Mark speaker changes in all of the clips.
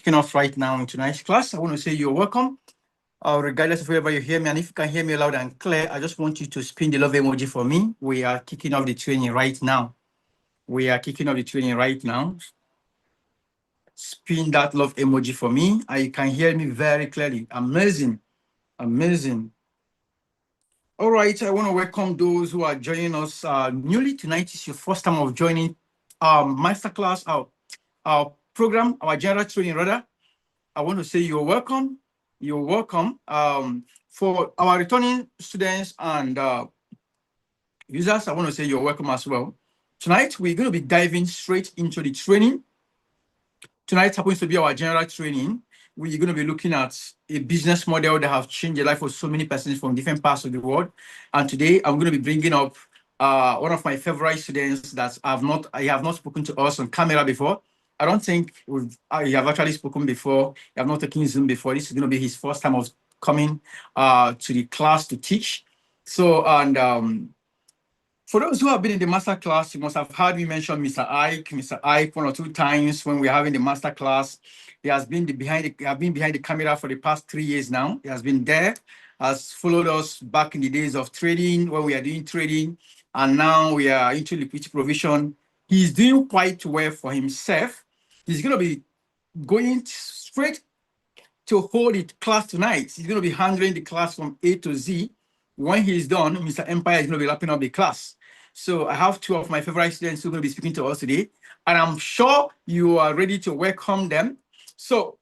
Speaker 1: kicking off right now in tonight's class. I want to say you're welcome, regardless of wherever you hear me. And if you can hear me loud and clear, I just want you to spin the love emoji for me. We are kicking off the training right now. Spin that love emoji for me. And you can hear me very clearly. Amazing. All right, I want to welcome those who are joining us newly. Tonight is your first time of joining masterclass, our program, our general training rather. I want to say you're welcome. For our returning students and users, I want to say you're welcome as well. Tonight, we're going to be diving straight into the training. Tonight happens to be our general training. We're going to be looking at a business model that have changed the life of so many persons from different parts of the world. And today, I'm going to be bringing up one of my favorite students that I have not spoken to us on camera before. I don't think you have actually spoken before. You have not taken Zoom before. This is going to be his first time of coming to the class to teach. So, and for those who have been in the master class, you must have heard me mention Mr. Ike one or two times when we're having the master class. He has been behind the camera for the past 3 years now. He has been there, has followed us back in the days of trading when we are doing trading, and now we are into liquidity provision. He's doing quite well for himself. He's going to be going straight to hold the class tonight. He's going to be handling the class from A to Z. When he's done, Mr. Empire is going to be wrapping up the class. So I have two of my favorite students who are going to be speaking to us today, and I'm sure you are ready to welcome them. So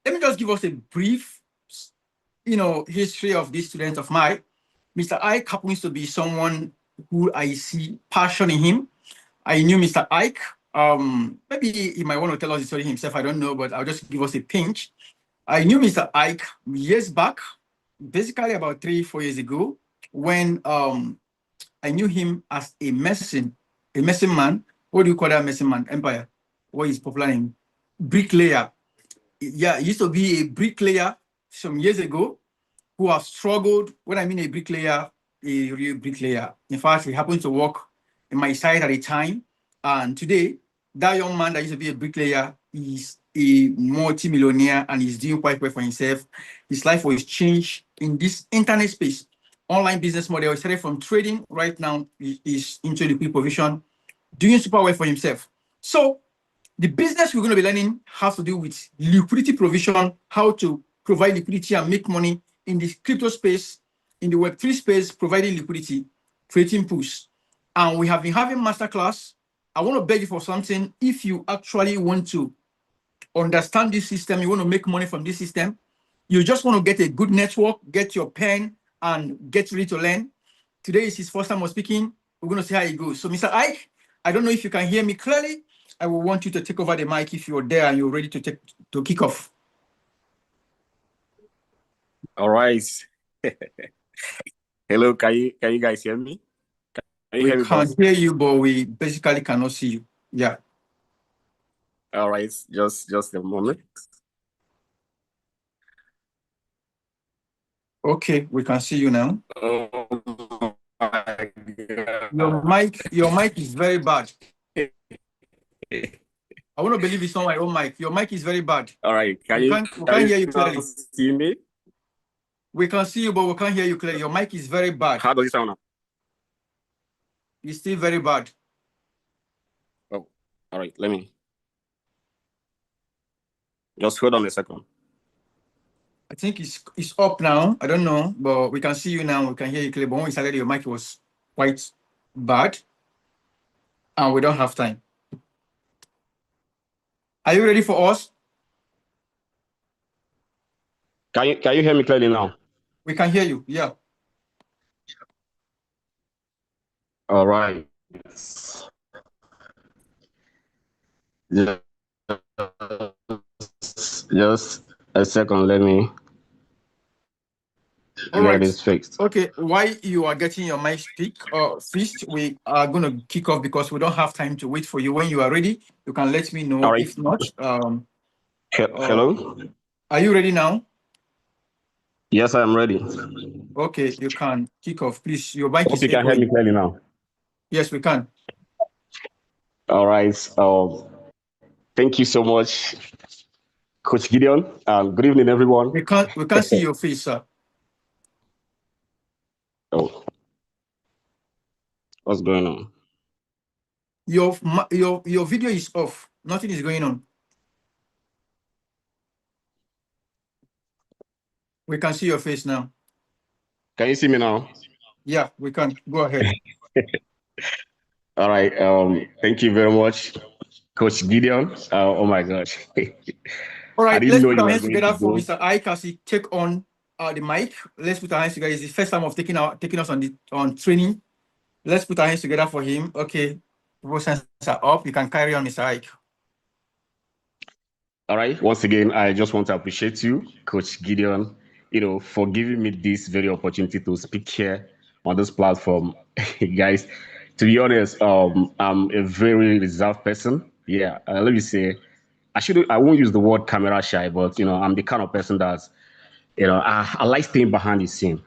Speaker 1: let me just give us a brief, history of this student of mine. Mr. Ike happens to be someone who I see passion in him. I knew Mr. Ike. Maybe he might want to tell us the story himself. I don't know, but I'll just give us a pinch. I knew Mr. Ike years back, basically about 3-4 years ago, when I knew him as a medicine man. What do you call that medicine man? Empire. What is popular name? Bricklayer. Yeah, he used to be a bricklayer some years ago who have struggled. When I mean a bricklayer, a real bricklayer. In fact, he happened to work in my side at the time. And today, that young man that used to be a bricklayer is a multi-millionaire and he's doing quite well for himself. His life was changed in this internet space. Online business model. He started from trading. Right now, he's into liquidity provision, doing super well for himself. So the business we're going to be learning has to do with liquidity provision, how to provide liquidity and make money in the crypto space, in the Web3 space, providing liquidity, creating pools. And we have been having masterclass. I want to beg you for something. If you actually want to understand this system, you want to make money from this system, you just want to get a good network, get your pen, and get ready to learn. Today is his first time of speaking. We're going to see how it goes. So, Mr. Ike, I don't know if you can hear me clearly. I will want you to take over the mic if you're there and you're ready to kick off.
Speaker 2: All right. Hello, can you guys hear me?
Speaker 1: We can't hear you, but we basically cannot see you. Yeah.
Speaker 2: All right, just a moment.
Speaker 1: Okay, we can see you now.
Speaker 2: Oh my
Speaker 1: God. Your mic is very bad. I want to believe it's not my own mic. Your mic is very bad.
Speaker 2: All right,
Speaker 1: we can't hear you clearly.
Speaker 2: See me?
Speaker 1: We can see you, but we can't hear you clearly. Your mic is very bad.
Speaker 2: How does it sound now?
Speaker 1: It's still very bad.
Speaker 2: Oh, all right. Let me just hold on a second.
Speaker 1: I think it's up now. I don't know, but we can see you now. We can hear you clearly. But when we started, your mic was quite bad, and we don't have time. Are you ready for us?
Speaker 2: Can you hear me clearly now?
Speaker 1: We can hear you. Yeah.
Speaker 2: All right. Just a second. Let me get this fixed.
Speaker 1: Okay. While you are getting your mic fixed, we are going to kick off because we don't have time to wait for you. When you are ready, you can let me know. Right. If not,
Speaker 2: hello.
Speaker 1: Are you ready now?
Speaker 2: Yes, I'm ready.
Speaker 1: Okay, you can kick off, please. Your mic is.
Speaker 2: You can hear me clearly now.
Speaker 1: Yes, we can.
Speaker 2: All right. Thank you so much Coach Gideon. Good evening, everyone.
Speaker 1: We can't see your face, sir.
Speaker 2: Oh, what's going on?
Speaker 1: Your video is off. Nothing is going on. We can see your face now.
Speaker 2: Can you see me now?
Speaker 1: Yeah, we can. Go ahead.
Speaker 2: All right. Thank you very much, Coach Gideon. Oh my gosh.
Speaker 1: All
Speaker 2: I
Speaker 1: right,
Speaker 2: didn't
Speaker 1: let's
Speaker 2: know
Speaker 1: put
Speaker 2: you
Speaker 1: our
Speaker 2: were
Speaker 1: hands
Speaker 2: going
Speaker 1: together
Speaker 2: to
Speaker 1: for
Speaker 2: go.
Speaker 1: Mr. Ike as he take on the mic. Let's put our hands together. It's the first time of taking us on training. Let's put our hands together for him. Okay, both hands are up. You can carry on, Mr. Ike.
Speaker 2: All right. Once again, I just want to appreciate you, Coach Gideon, for giving me this very opportunity to speak here on this platform. Guys, to be honest, I'm a very reserved person. Yeah. Let me say, I won't use the word camera shy, but I'm the kind of person that I like staying behind the scene.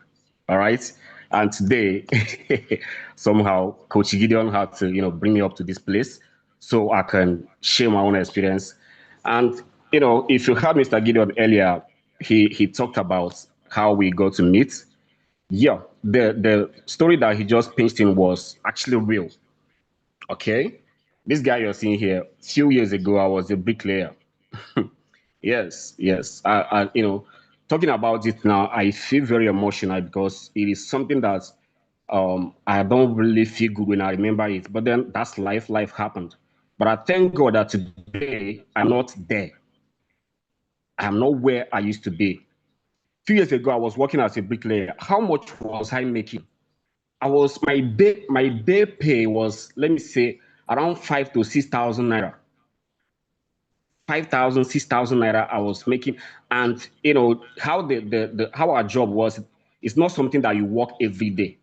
Speaker 2: All right. And today, somehow, Coach Gideon had to, bring me up to this place so I can share my own experience. And, if you heard Mr. Gideon earlier, he talked about how we got to meet. Yeah, the story that he just pinched in was actually real. Okay. This guy you're seeing here, a few years ago, I was a bricklayer. Yes, yes. Talking about it now, I feel very emotional because it is something that I don't really feel good when I remember it. But then that's life. Life happened. But I thank God that today I'm not there. I'm not where I used to be. A few years ago, I was working as a bricklayer. How much was I making? My day pay was, let me say, around 5 to 6,000 naira. 5,000, 6,000 naira I was making. And how the how our job was, it's not something that you work every day.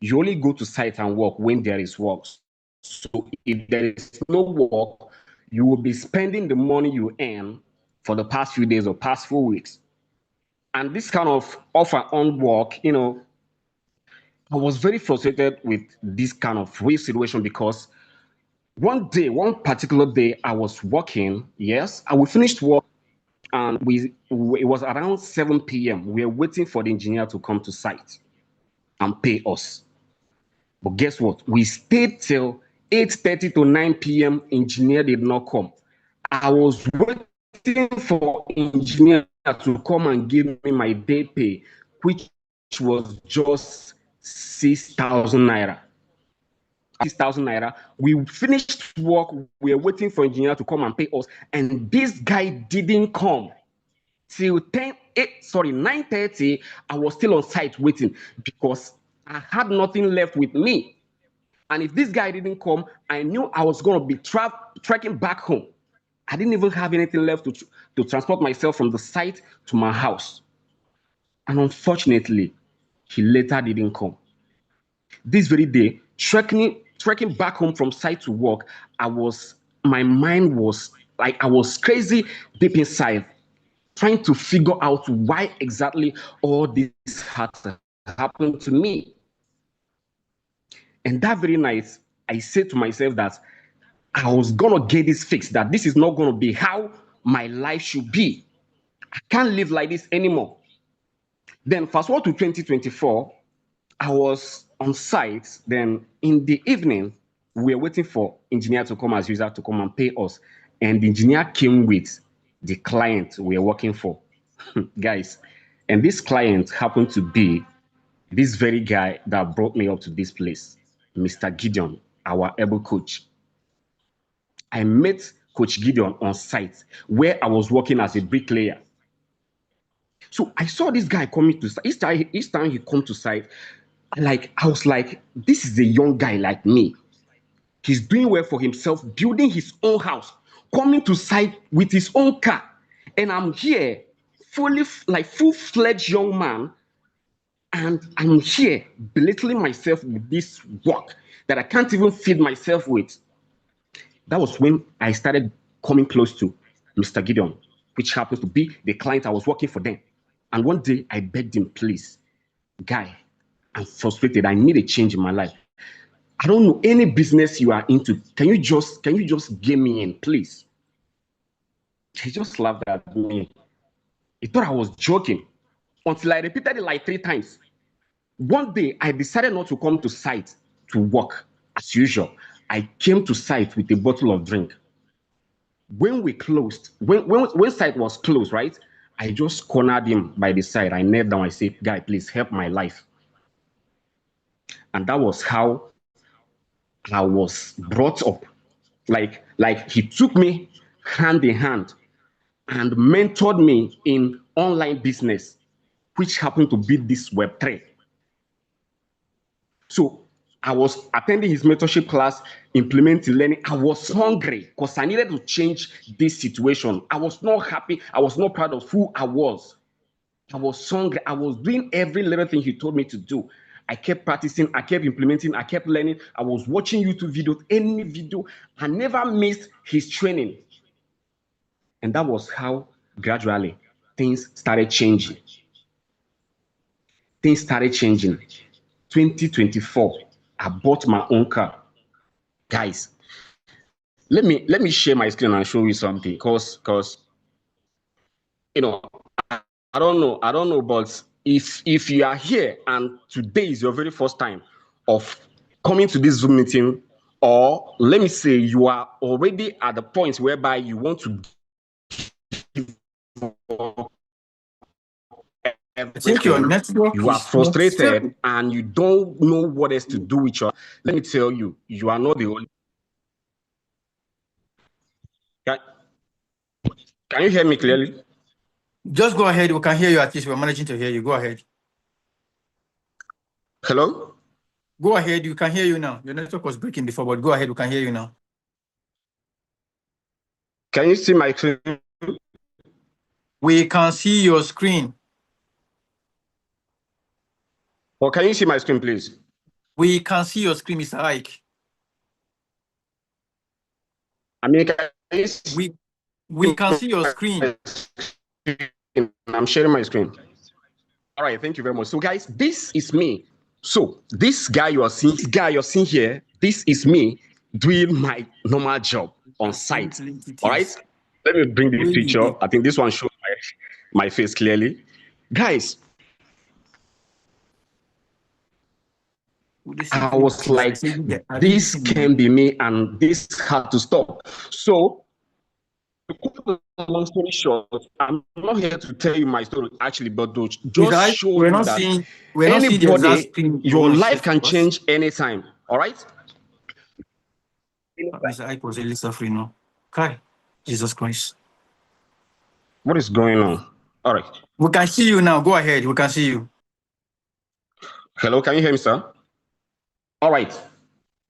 Speaker 2: You only go to site and work when there is work. So if there is no work, you will be spending the money you earn for the past few days or past 4 weeks. And this kind of off and on work, I was very frustrated with this kind of real situation because one particular day, I was working. Yes, I we finished work, and it was around 7 p.m. We were waiting for the engineer to come to site and pay us. But guess what? We stayed till 8:30 to 9 p.m. Engineer did not come. I was waiting for engineer to come and give me my day pay, which was just 6,000 naira. 6,000 naira. We finished work. We were waiting for engineer to come and pay us, and this guy didn't come till 9:30. I was still on site waiting because I had nothing left with me. And if this guy didn't come, I knew I was going to be trekking back home. I didn't even have anything left to transport myself from the site to my house. And unfortunately, he later didn't come. This very day, trekking back home from site to work, my mind was like I was crazy deep inside, trying to figure out why exactly all this had to happen to me. And that very night, I said to myself that I was gonna get this fixed, that this is not gonna be how my life should be. I can't live like this anymore. Then fast forward to 2024, I was on site. Then in the evening, we were waiting for engineer to come as usual to come and pay us. And the engineer came with the client we were working for. Guys, and this client happened to be this very guy that brought me up to this place, Mr. Gideon, our able coach. I met Coach Gideon on site where I was working as a bricklayer. So I saw this guy coming to site. Each time he come to site, I was like, this is a young guy like me. He's doing well for himself, building his own house, coming to site with his own car. And I'm here, full-fledged young man, and I'm here belittling myself with this work that I can't even feed myself with. That was when I started coming close to Mr. Gideon, which happens to be the client I was working for them. And one day I begged him, please, guy, I'm frustrated. I need a change in my life. I don't know any business you are into. Can you just get me in, please? He just laughed at me. He thought I was joking until I repeated it like 3 times. One day, I decided not to come to site to work as usual. I came to site with a bottle of drink. When we closed, when site was closed, right? I just cornered him by the side. I knelt down. I said, "Guy, please help my life." And that was how I was brought up. Like he took me hand in hand and mentored me in online business, which happened to be this Web3. So I was attending his mentorship class, implementing learning. I was hungry because I needed to change this situation. I was not happy. I was not proud of who I was. I was hungry. I was doing every little thing he told me to do. I kept practicing. I kept implementing. I kept learning. I was watching YouTube videos, any video. I never missed his training. And that was how gradually things started changing. Things started changing. 2024, I bought my own car. Guys, let me share my screen and show you something, because you know, I don't know, but if you are here and today is your very first time of coming to this Zoom meeting, or let me say you are already at the point whereby you want to give
Speaker 1: I think your
Speaker 2: everything,
Speaker 1: network
Speaker 2: you are
Speaker 1: is not
Speaker 2: frustrated
Speaker 1: stable.
Speaker 2: and you don't know what else to do with your, let me tell you, you are not the only. Can, can you hear me clearly?
Speaker 1: Just go ahead. We can hear you. At least we're managing to hear you. Go ahead.
Speaker 2: Hello?
Speaker 1: Go ahead. You can hear you now. Your network was breaking before, but go ahead. We can hear you now.
Speaker 2: Can you see my screen?
Speaker 1: We can see your screen.
Speaker 2: Or can you see my screen, please?
Speaker 1: We can see your screen, Mr. Ike.
Speaker 2: I mean, can you see
Speaker 1: We can see your screen.
Speaker 2: I'm sharing my screen. All right, thank you very much. So, guys, this is me. So, this guy you're seeing here, this is me doing my normal job on site. All right, let me bring this picture. I think this one shows my face clearly. Guys, I was like, this can be me, and this had to stop. So, long story short, I'm not here to tell you my story actually, but to just show you that anybody, your life can change anytime. All right?
Speaker 1: Mr. Ike was really suffering now. Okay. Jesus Christ.
Speaker 2: What is going on? All right.
Speaker 1: We can see you now. Go ahead. We can see you.
Speaker 2: Hello, can you hear me, sir? All right.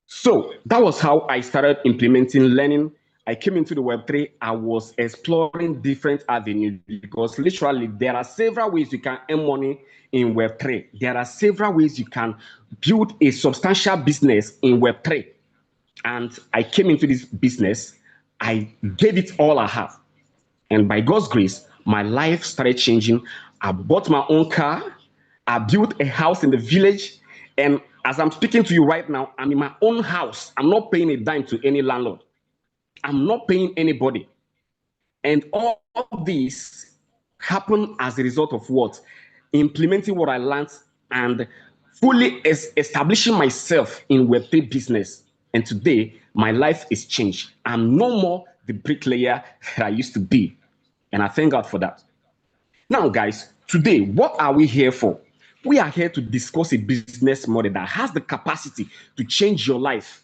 Speaker 2: So that was how I started implementing learning. I came into the Web3. I was exploring different avenues because literally there are several ways you can earn money in Web3. There are several ways you can build a substantial business in Web3. And I came into this business. I gave it all I have. And by God's grace, my life started changing. I bought my own car. I built a house in the village. And as I'm speaking to you right now, I'm in my own house. I'm not paying a dime to any landlord. I'm not paying anybody. And all of this happened as a result of what? Implementing what I learned and fully establishing myself in Web3 business. And today, my life is changed. I'm no more the bricklayer that I used to be. And I thank God for that. Now, guys, today, what are we here for? We are here to discuss a business model that has the capacity to change your life.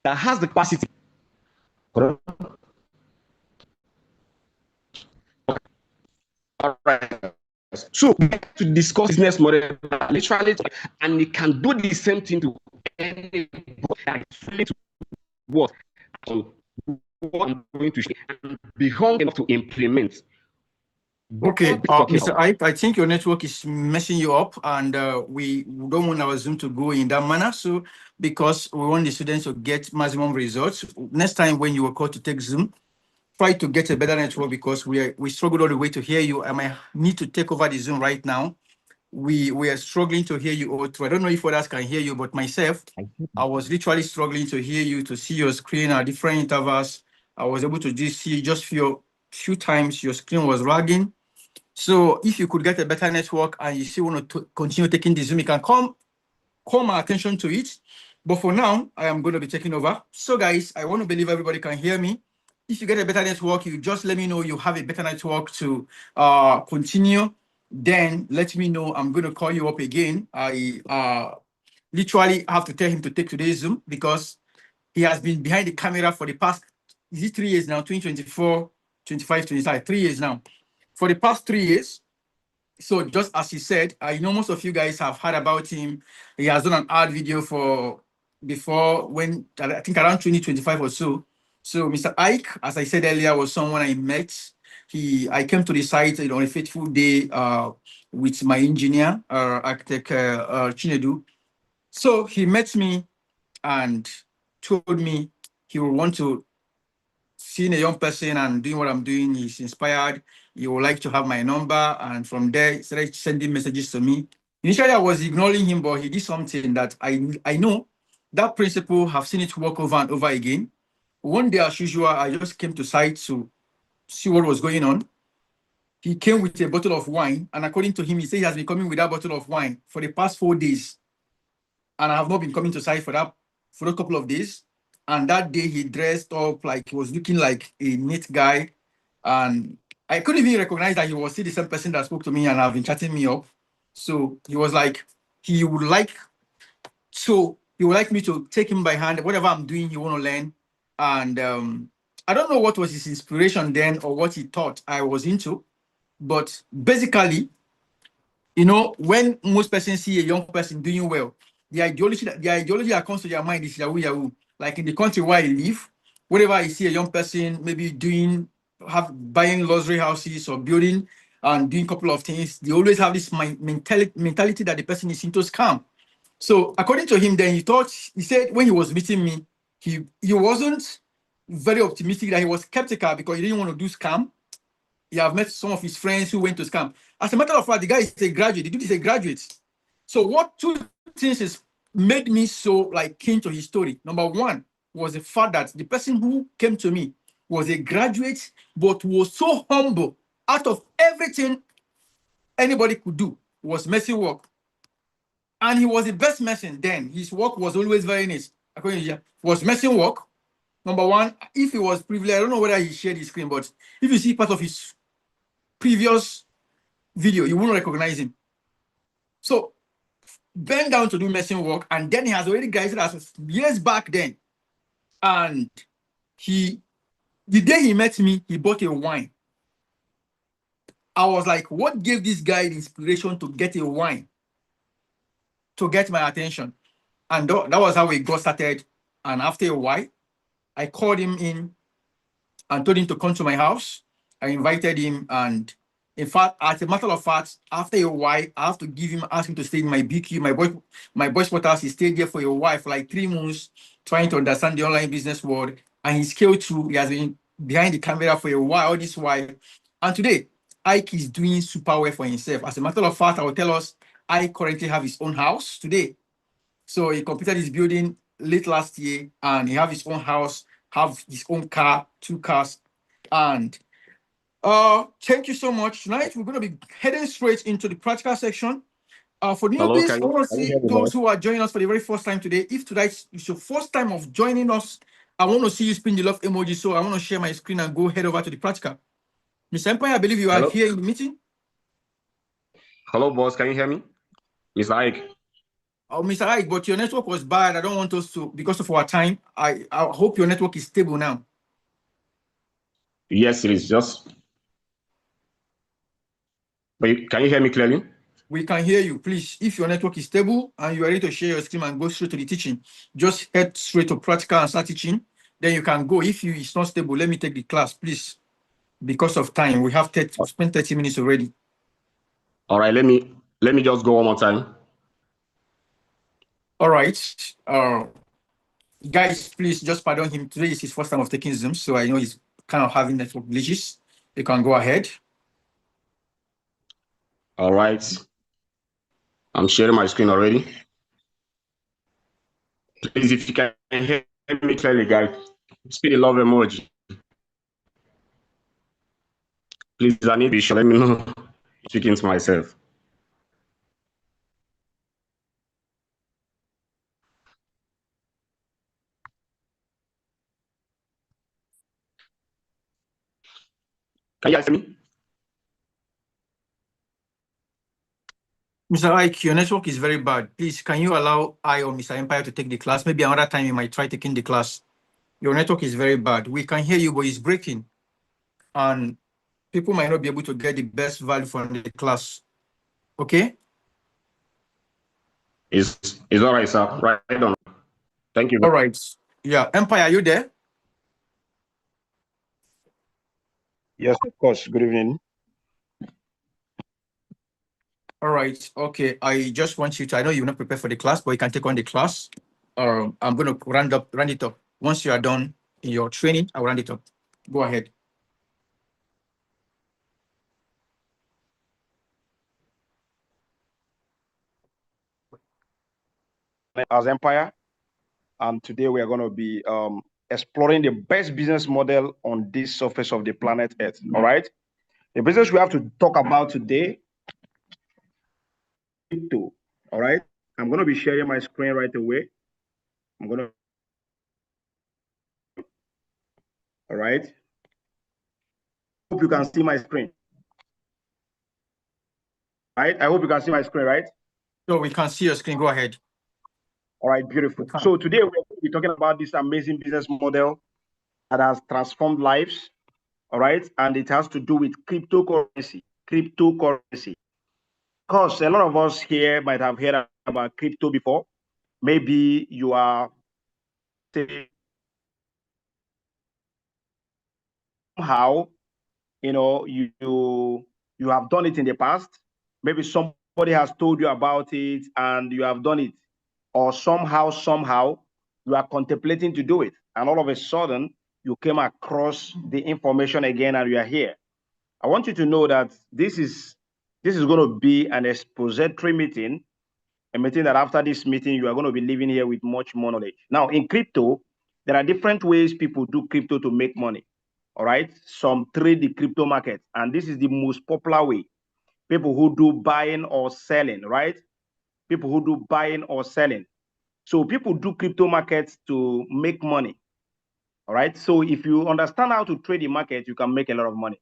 Speaker 2: That has the capacity. All right. So to discuss business model literally, and it can do the same thing to anybody to what I'm going to share and be hungry enough to implement.
Speaker 1: Okay, Mr. Ike, I think your network is messing you up, and we don't want our Zoom to go in that manner. So, because we want the students to get maximum results, next time when you are called to take Zoom, try to get a better network because we struggled all the way to hear you. I might need to take over the Zoom right now. We are struggling to hear you all through. I don't know if others can hear you, but myself, I was literally struggling to hear you, to see your screen at different intervals. I was able to just see just few times your screen was lagging. So if you could get a better network and you still want to continue taking the Zoom, you can call my attention to it. But for now, I am going to be taking over. So guys, I want to believe everybody can hear me. If you get a better network, you just let me know you have a better network to continue. Then let me know. I'm going to call you up again. I literally have to tell him to take today's Zoom because he has been behind the camera for the past, is it 3 years now? 2024, 25, 25, 3 years now. For the past 3 years. So just as he said, I know most of you guys have heard about him. He has done an ad video for before when I think around 2025 or so. So Mr. Ike, as I said earlier, was someone I met. I came to the site on a fateful day with my engineer, architect Chinedu. So he met me and told me he would want to seeing a young person and doing what I'm doing. He's inspired. He would like to have my number. And from there, he started sending messages to me. Initially, I was ignoring him, but he did something that I know that principle, have seen it work over and over again. One day, as usual, I just came to site to see what was going on. He came with a bottle of wine. And according to him, he said he has been coming with that bottle of wine for the past 4 days. And I have not been coming to site for a couple of days. And that day he dressed up like he was looking like a neat guy. And I couldn't even recognize that he was still the same person that spoke to me and have been chatting me up. So he was like, he would like me to take him by hand. Whatever I'm doing, he want to learn. And I don't know what was his inspiration then or what he thought I was into. But basically, when most persons see a young person doing well, the ideology that comes to their mind is Yahoo Yahoo. Like in the country where I live, whenever I see a young person maybe buying luxury houses or building and doing a couple of things, they always have this mentality that the person is into scam. So according to him, then he said when he was meeting me, he wasn't very optimistic, that he was skeptical because he didn't want to do scam. He have met some of his friends who went to scam. As a matter of fact, the guy is a graduate. The dude is a graduate. So what two things is made me so keen to his story? Number one was the fact that the person who came to me was a graduate, but was so humble. Out of everything anybody could do was messy work. And he was the best mason then. His work was always very nice. According to him, was messing work. Number one, if he was privileged, I don't know whether he shared his screen, but if you see part of his previous video, you won't recognize him. So bend down to do messing work, and then he has already graduated as years back then. And the day he met me, he bought a wine. I was like, what gave this guy the inspiration to get a wine to get my attention? And that was how we got started. And after a while, I called him in and told him to come to my house. I invited him, and in fact, as a matter of fact, after a while, I have to ask him to stay in my BQ, my boy sport house. He stayed there for a while, for like 3 months, trying to understand the online business world. And he scaled through. He has been behind the camera for a while, all this while. And today, Ike is doing super well for himself. As a matter of fact, I will tell us, Ike currently have his own house today. So he completed his building late last year, and he have his own house, have his own car, 2 cars. And thank you so much. Tonight we're going to be heading straight into the practical section. For newbies, I want to see those who are joining us for the very first time today. If tonight is your first time of joining us, I want to see you spin the love emoji. So I want to share my screen and go head over to the practical. Mr. Empire, I believe you are here in the meeting.
Speaker 2: Hello, boss. Can you hear me? Mr. Ike.
Speaker 1: Oh, Mr. Ike, but your network was bad. I don't want us to, because of our time. I hope your network is stable now.
Speaker 2: Yes, it is. But can you hear me clearly?
Speaker 1: We can hear you. Please, if your network is stable and you are ready to share your screen and go straight to the teaching, just head straight to practical and start teaching. Then you can go. If it's not stable, let me take the class, please. Because of time, we have spent 30 minutes already.
Speaker 2: All right, let me just go one more time.
Speaker 1: All right. Guys, please just pardon him. Today is his first time of taking Zoom, so I know he's kind of having network glitches. You can go ahead.
Speaker 2: All right. I'm sharing my screen already. Please, if you can hear me clearly, guys, spin the love emoji. Please, I need to be sure. Let me know. Speaking to myself. Can you guys hear me?
Speaker 1: Mr. Ike, your network is very bad. Please, can you allow I or Mr. Empire to take the class? Maybe another time you might try taking the class. Your network is very bad. We can hear you, but it's breaking. And people might not be able to get the best value from the class. Okay?
Speaker 2: It's all right, sir. Right on. Thank you.
Speaker 1: All right. Yeah. Empire, are you there?
Speaker 3: Yes, of course. Good evening.
Speaker 1: All right. Okay. I just want you to, I know you're not prepared for the class, but you can take on the class. I'm going to round it up. Once you are done in your training, I'll round it up. Go ahead.
Speaker 3: As Empire, and today we are going to be exploring the best business model on this surface of the planet Earth. All right. The business we have to talk about today, crypto. All right. I'm going to be sharing my screen right away. I'm going to. All right. Hope you can see my screen. Right. I hope you can see my screen, right?
Speaker 1: So we can see your screen. Go ahead.
Speaker 3: All right. Beautiful. So today we're going to be talking about this amazing business model that has transformed lives. All right. And it has to do with cryptocurrency. Cryptocurrency. Of course, a lot of us here might have heard about crypto before. Maybe you are somehow, you have done it in the past. Maybe somebody has told you about it and you have done it, or somehow you are contemplating to do it, and all of a sudden you came across the information again and you are here. I want you to know that this is going to be an expository meeting. A meeting that after this meeting, you are going to be living here with much more knowledge. Now, in crypto, there are different ways people do crypto to make money. All right. Some trade the crypto market, and this is the most popular way. People who do buying or selling, right? People who do buying or selling. So people do crypto markets to make money. All right. So if you understand how to trade the market, you can make a lot of money.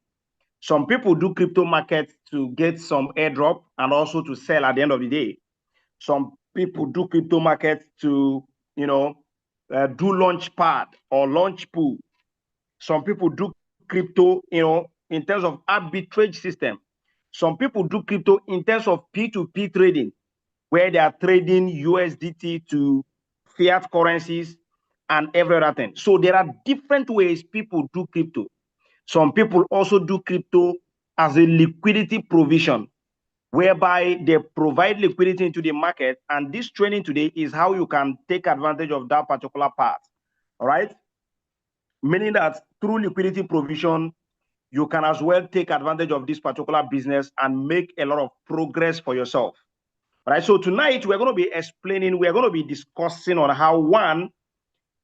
Speaker 3: Some people do crypto markets to get some airdrop and also to sell at the end of the day. Some people do crypto markets to, do launch pad or launch pool. Some people do crypto, in terms of arbitrage system. Some people do crypto in terms of P2P trading, where they are trading USDT to fiat currencies and every other thing. So there are different ways people do crypto. Some people also do crypto as a liquidity provision, whereby they provide liquidity into the market. And this training today is how you can take advantage of that particular part. All right. Meaning that through liquidity provision, you can as well take advantage of this particular business and make a lot of progress for yourself. All right. So tonight we're going to be discussing on how one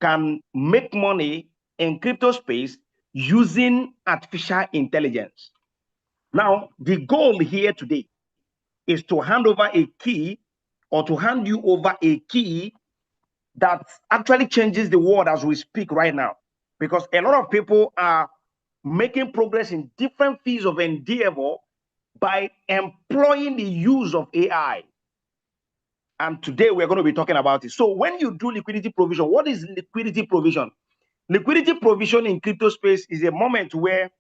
Speaker 3: can make money in crypto space using artificial intelligence. Now, the goal here today is to hand over a key, or to hand you over a key that actually changes the world as we speak right now. Because a lot of people are making progress in different fields of endeavor by employing the use of AI. And today we're going to be talking about it. So when you do liquidity provision, what is liquidity provision? Liquidity provision in crypto space is a moment where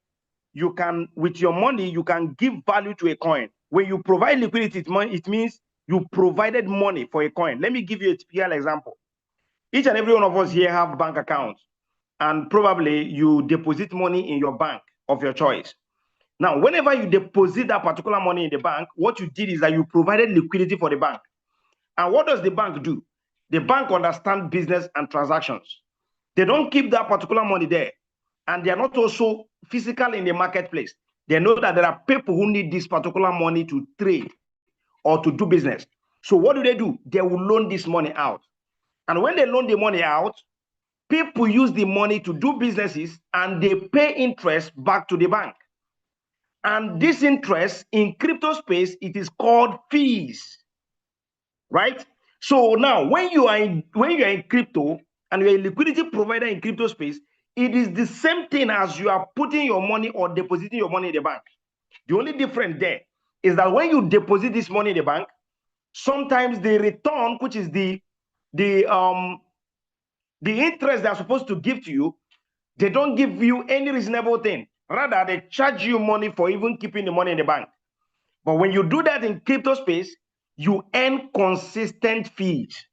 Speaker 3: you can, with your money, you can give value to a coin. When you provide liquidity, it means you provided money for a coin. Let me give you a typical example. Each and every one of us here have bank accounts, and probably you deposit money in your bank of your choice. Now, whenever you deposit that particular money in the bank, what you did is that you provided liquidity for the bank. And what does the bank do? The bank understands business and transactions. They don't keep that particular money there. And they are not also physical in the marketplace. They know that there are people who need this particular money to trade or to do business. So what do? They will loan this money out. And when they loan the money out, people use the money to do businesses and they pay interest back to the bank. And this interest in crypto space, it is called fees, right? So now when you are in crypto and you're a liquidity provider in crypto space, it is the same thing as you are putting your money or depositing your money in the bank. The only difference there is that when you deposit this money in the bank, sometimes the return, which is the interest they're supposed to give to you, they don't give you any reasonable thing. Rather, they charge you money for even keeping the money in the bank. But when you do that in crypto space, you earn consistent fees.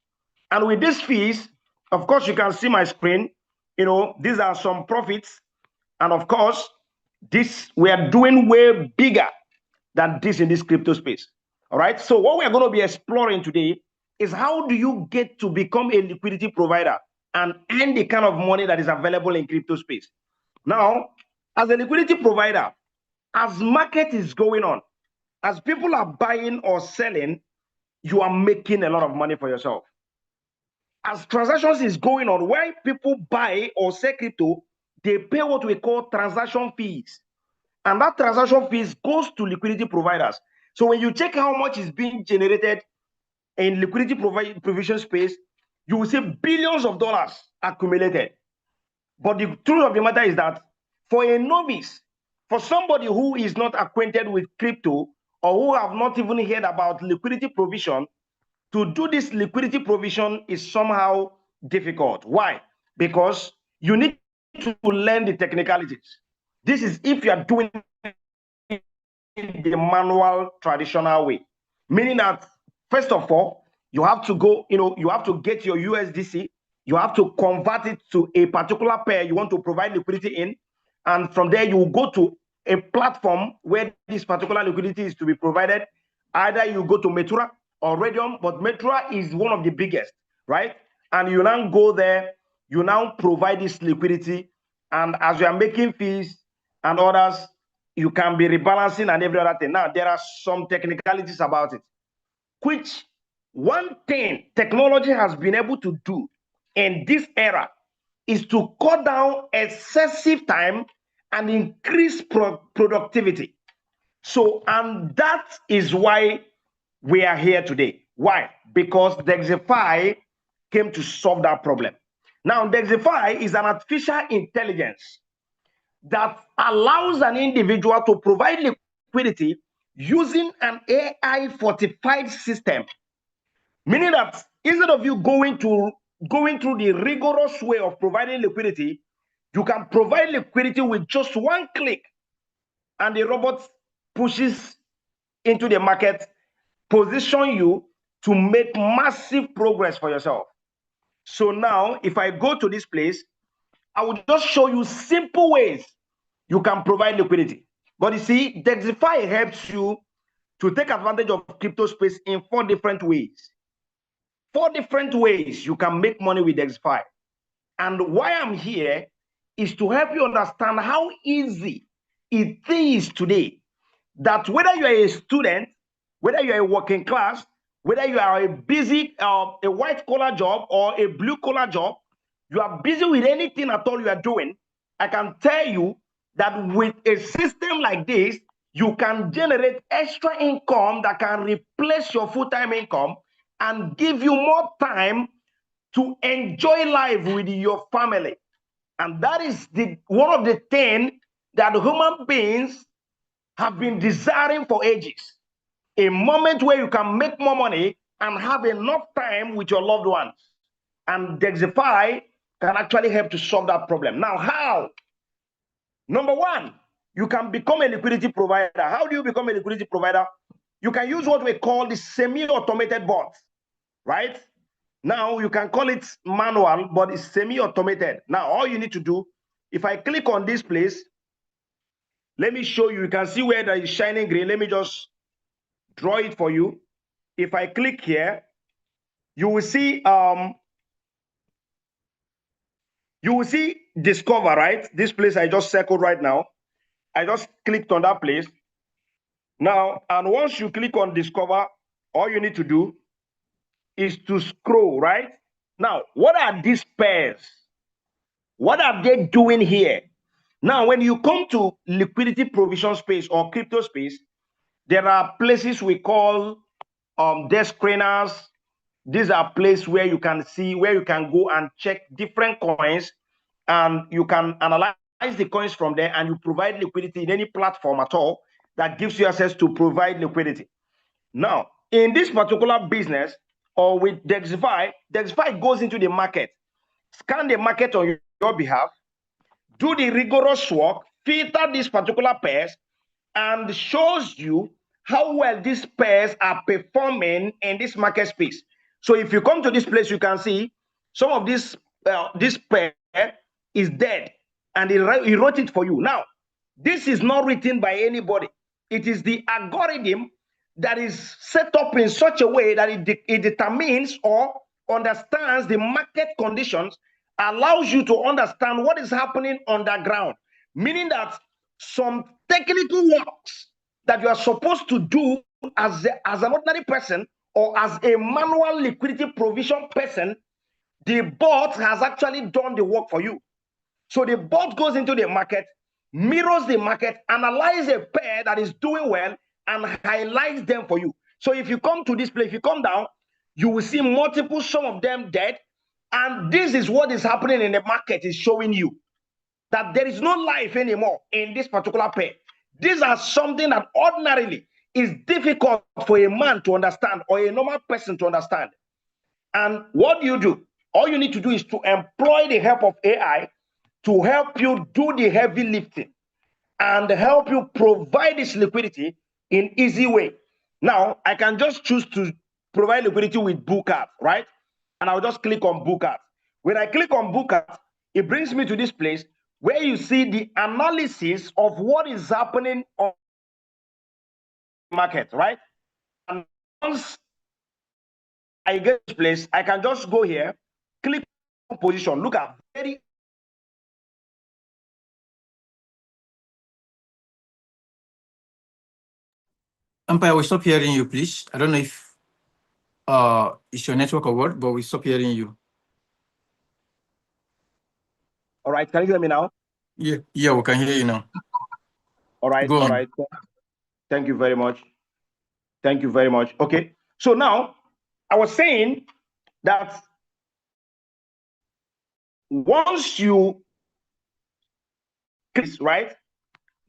Speaker 3: And with these fees, of course, you can see my screen. You know, these are some profits. And of course, this we are doing way bigger than this in this crypto space. All right. So what we are going to be exploring today is how do you get to become a liquidity provider and earn the kind of money that is available in crypto space. Now, as a liquidity provider, as market is going on, as people are buying or selling, you are making a lot of money for yourself. As transactions is going on, where people buy or sell crypto, they pay what we call transaction fees. And that transaction fees goes to liquidity providers. So when you check how much is being generated in liquidity provision space, you will see billions of dollars accumulated. But the truth of the matter is that for a novice, for somebody who is not acquainted with crypto or who have not even heard about liquidity provision, to do this liquidity provision is somehow difficult. Why? Because you need to learn the technicalities. This is if you are doing it the manual, traditional way. Meaning that, first of all, you have to go, you have to get your USDC, you have to convert it to a particular pair you want to provide liquidity in. And from there, you will go to a platform where this particular liquidity is to be provided. Either you go to Metura or Radium, but Metura is one of the biggest, right? And you now go there, you now provide this liquidity. And as you are making fees and others, you can be rebalancing and every other thing. Now, there are some technicalities about it, which one thing technology has been able to do in this era is to cut down excessive time and increase productivity. So, and that is why we are here today. Why? Because Dexify came to solve that problem. Now, Dexify is an artificial intelligence that allows an individual to provide liquidity using an AI fortified system. Meaning that instead of you going through the rigorous way of providing liquidity, you can provide liquidity with just one click, and the robot pushes into the market, position you to make massive progress for yourself. So now, if I go to this place, I will just show you simple ways you can provide liquidity. But you see, Dexify helps you to take advantage of crypto space in 4 different ways. 4 different ways you can make money with Dexify. And why I'm here is to help you understand how easy it is today, that whether you are a student, whether you are a working class, whether you are a busy, a white collar job or a blue collar job, you are busy with anything at all you are doing, I can tell you that with a system like this, you can generate extra income that can replace your full-time income and give you more time to enjoy life with your family. And that is one of the things that human beings have been desiring for ages. A moment where you can make more money and have enough time with your loved ones. And Dexify can actually help to solve that problem. Now, how? Number 1, you can become a liquidity provider. How do you become a liquidity provider? You can use what we call the semi-automated bot, right? Now, you can call it manual, but it's semi-automated. Now, all you need to do, if I click on this place, let me show you. You can see where there is shining green. Let me just draw it for you. If I click here, you will see discover, right? This place I just circled right now. I just clicked on that place. Now, and once you click on discover, all you need to do is to scroll, right? Now, what are these pairs? What are they doing here? Now, when you come to liquidity provision space or crypto space, there are places we call desk screeners. These are places where you can see, where you can go and check different coins, and you can analyze the coins from there, and you provide liquidity in any platform at all that gives you access to provide liquidity. Now, in this particular business, or with Dexify, Dexify goes into the market, scan the market on your behalf, do the rigorous work, filter these particular pairs, and shows you how well these pairs are performing in this market space. So if you come to this place, you can see some of this pair is dead, and he wrote it for you. Now, this is not written by anybody. It is the algorithm that is set up in such a way that it determines or understands the market conditions, allows you to understand what is happening underground, meaning that some technical works that you are supposed to do as an ordinary person or as a manual liquidity provision person, the bot has actually done the work for you. So the bot goes into the market, mirrors the market, analyzes a pair that is doing well, and highlights them for you. So if you come to this place, if you come down, you will see multiple, some of them dead. And this is what is happening in the market, is showing you that there is no life anymore in this particular pair. These are something that ordinarily is difficult for a man to understand or a normal person to understand. And what do? All you need to do is to employ the help of AI to help you do the heavy lifting and help you provide this liquidity in easy way. Now, I can just choose to provide liquidity with Bookart, right? And I'll just click on Bookart. When I click on Bookart, it brings me to this place where you see the analysis of what is happening on the market, right? And once I get this place, I can just go here, click on position, look at very
Speaker 1: Empire, we stop hearing you, please. I don't know if it's your network or what, but we stop hearing you.
Speaker 3: All right, can you hear me now?
Speaker 1: Yeah, we can hear you now.
Speaker 3: All right,
Speaker 1: Go on.
Speaker 3: all right. Thank you very much. Thank you very much. Okay, so now I was saying that once you click, right,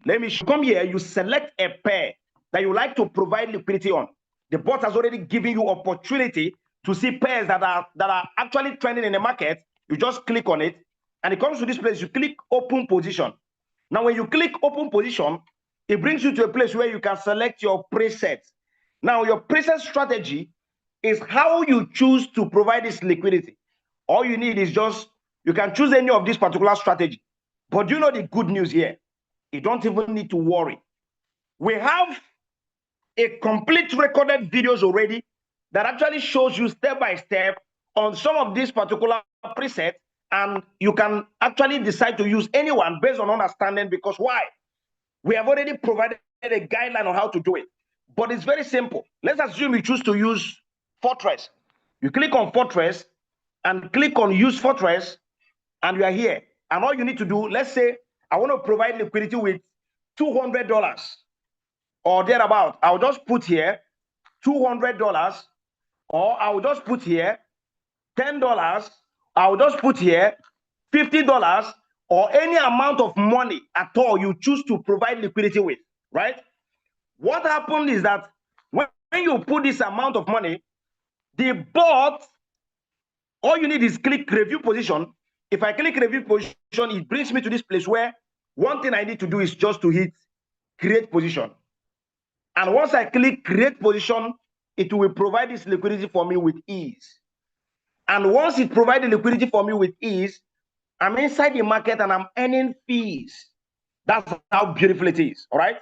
Speaker 3: let me come here, you select a pair that you like to provide liquidity on. The bot has already given you opportunity to see pairs that are actually trending in the market. You just click on it, and it comes to this place. You click open position. Now, when you click open position, it brings you to a place where you can select your presets. Now, your preset strategy is how you choose to provide this liquidity. All you need is just, you can choose any of this particular strategy. But you know the good news here? You don't even need to worry. We have a complete recorded videos already that actually shows you step by step on some of these particular presets, and you can actually decide to use anyone based on understanding, because why? We have already provided a guideline on how to do it. But it's very simple. Let's assume you choose to use Fortress. You click on Fortress and click on Use Fortress, and you are here. And all you need to do, let's say I want to provide liquidity with $200 or thereabout. I'll just put here $200, or I'll just put here $10. I'll just put here $50, or any amount of money at all you choose to provide liquidity with, right? What happened is that when you put this amount of money, the bot, all you need is click review position. If I click review position, it brings me to this place where one thing I need to do is just to hit create position. And once I click create position, it will provide this liquidity for me with ease. And once it provides the liquidity for me with ease, I'm inside the market and I'm earning fees. That's how beautiful it is, all right?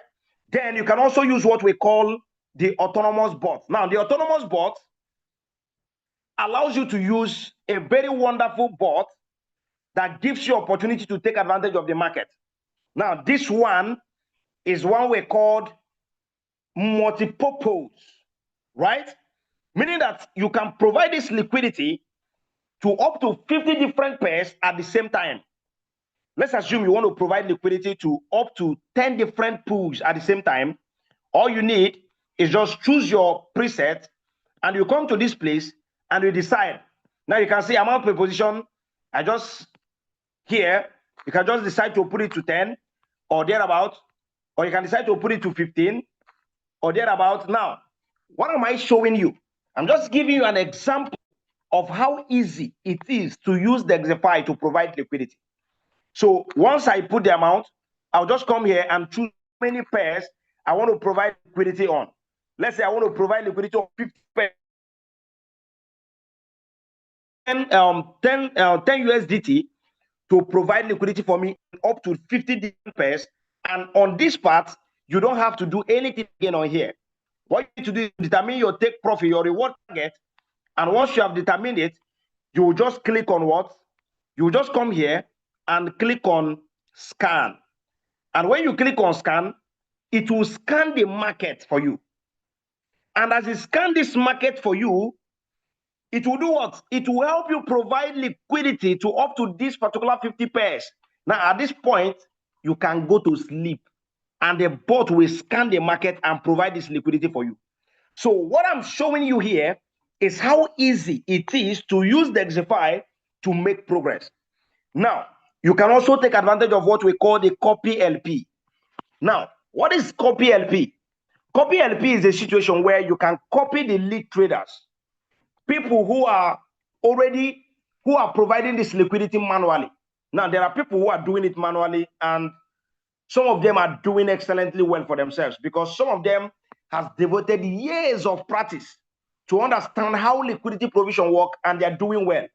Speaker 3: Then you can also use what we call the autonomous bot. Now, the autonomous bot allows you to use a very wonderful bot that gives you opportunity to take advantage of the market. Now, this one is one we called multi-purpose, right? Meaning that you can provide this liquidity to up to 50 different pairs at the same time. let's assume you want to provide liquidity to up to 10 different pools at the same time. All you need is just choose your preset, and you come to this place and you decide. Now you can see amount per position. I just here, you can just decide to put it to 10 or thereabout, or you can decide to put it to 15 or thereabout. Now, what am I showing you? I'm just giving you an example of how easy it is to use the Xify to provide liquidity. So once I put the amount, I'll just come here and choose how many pairs I want to provide liquidity on. Let's say I want to provide liquidity on 50 pairs. 10 USDT to provide liquidity for me up to 50 different pairs. And on this part, you don't have to do anything again on here. What you need to do is determine your take profit, your reward target. And once you have determined it, you will just click on what? You will just come here and click on scan. And when you click on scan, it will scan the market for you. And as it scans this market for you, it will do what? It will help you provide liquidity to up to this particular 50 pairs. Now, at this point, you can go to sleep and the bot will scan the market and provide this liquidity for you. So what I'm showing you here is how easy it is to use the Xify to make progress. Now, you can also take advantage of what we call the copy LP. Now, what is copy LP? Copy LP is a situation where you can copy the lead traders, people who are providing this liquidity manually. Now, there are people who are doing it manually, and some of them are doing excellently well for themselves because some of them have devoted years of practice to understand how liquidity provision works, and they're doing well.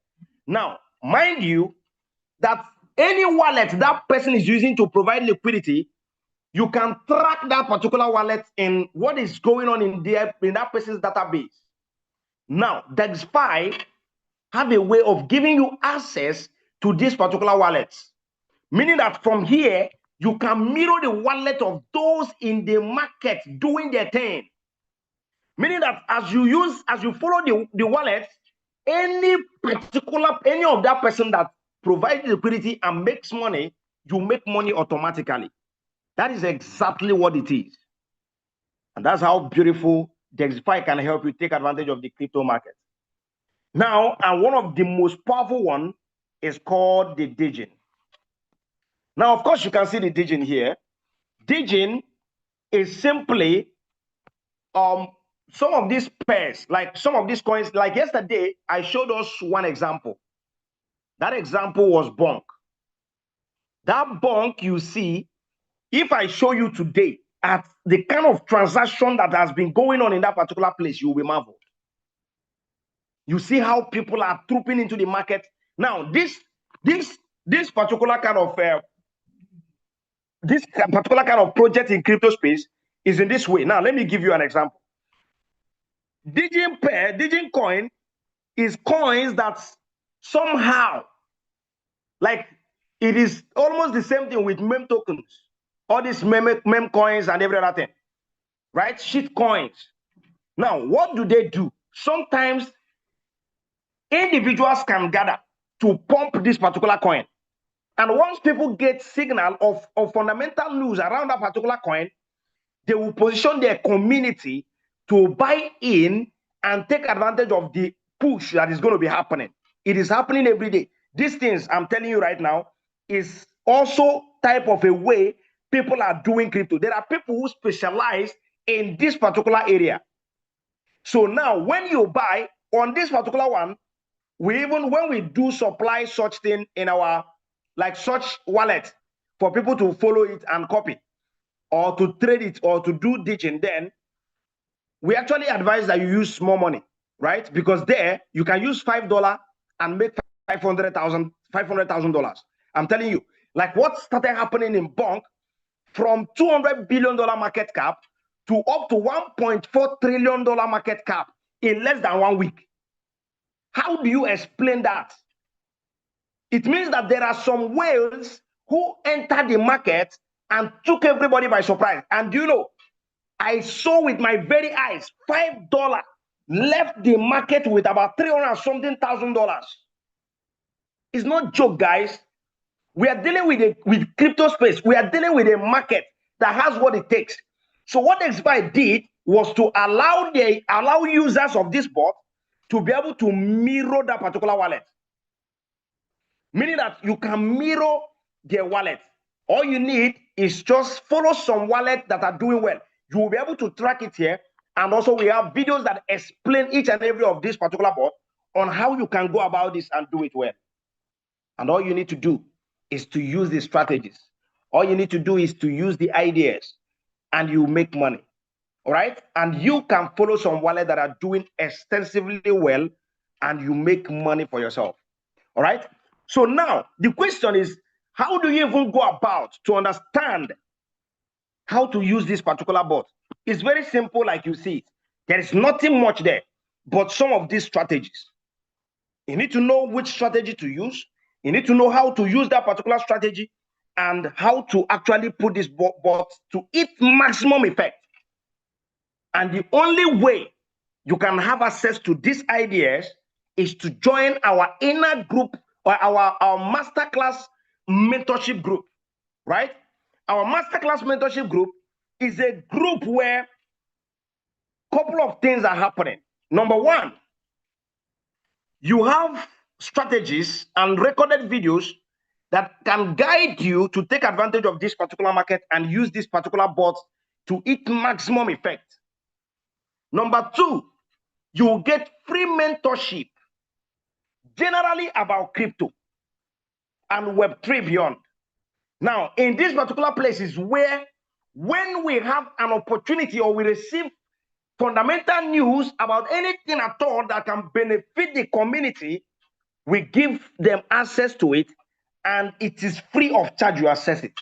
Speaker 3: Now, mind you, that any wallet that person is using to provide liquidity, you can track that particular wallet in what is going on in that person's database. Now, Xify have a way of giving you access to these particular wallets, meaning that from here, you can mirror the wallet of those in the market doing their thing. Meaning that as you follow the wallet, any of that person that provides liquidity and makes money, you make money automatically. That is exactly what it is. And that's how beautiful Xify can help you take advantage of the crypto market. Now, and one of the most powerful one is called the Digin. Now, of course, you can see the Digin here. Digin is simply some of these pairs, like some of these coins. Like yesterday, I showed us one example. That example was Bonk. That Bonk you see, if I show you today at the kind of transaction that has been going on in that particular place, you will be marveled. You see how people are trooping into the market. Now, this particular kind of project in crypto space is in this way. Now, let me give you an example. Digin coin is coins that somehow, like, it is almost the same thing with meme tokens, all these meme coins and every other thing, right? Shit coins. Now, what do? Sometimes individuals can gather to pump this particular coin. And once people get signal of fundamental news around that particular coin, they will position their community to buy in and take advantage of the push that is going to be happening. It is happening every day. These things I'm telling you right now is also type of a way people are doing crypto. There are people who specialize in this particular area. So now when you buy on this particular one, when we do supply such thing in our such wallet for people to follow it and copy or to trade it or to do ditching, then we actually advise that you use small money, right? Because there you can use $5 and make $500,000. I'm telling you, like what started happening in Bonk from $200 billion market cap to up to $1.4 trillion market cap in less than 1 week. How do you explain that? It means that there are some whales who entered the market and took everybody by surprise. And you know, I saw with my very eyes, $5 left the market with about $300 something thousand. It's not joke, guys. We are dealing with crypto space. We are dealing with a market that has what it takes. So what XBuy did was to allow users of this bot to be able to mirror that particular wallet. Meaning that you can mirror their wallet. All you need is just follow some wallets that are doing well. You will be able to track it here. And also we have videos that explain each and every of this particular bot on how you can go about this and do it well. And all you need to do is to use the strategies. All you need to do is to use the ideas and you make money. All right. And you can follow some wallets that are doing extensively well and you make money for yourself. All right. So now the question is, how do you even go about to understand how to use this particular bot? It's very simple, like you see it. There is nothing much there, but some of these strategies. You need to know which strategy to use. You need to know how to use that particular strategy and how to actually put this bot to its maximum effect. And the only way you can have access to these ideas is to join our inner group or our masterclass mentorship group, right? Our masterclass mentorship group is a group where a couple of things are happening. Number one, you have strategies and recorded videos that can guide you to take advantage of this particular market and use this particular bot to its maximum effect. Number two, you will get free mentorship, generally about crypto and Web3 beyond. Now, in this particular place is where, when we have an opportunity or we receive fundamental news about anything at all that can benefit the community, we give them access to it, and it is free of charge. You access it,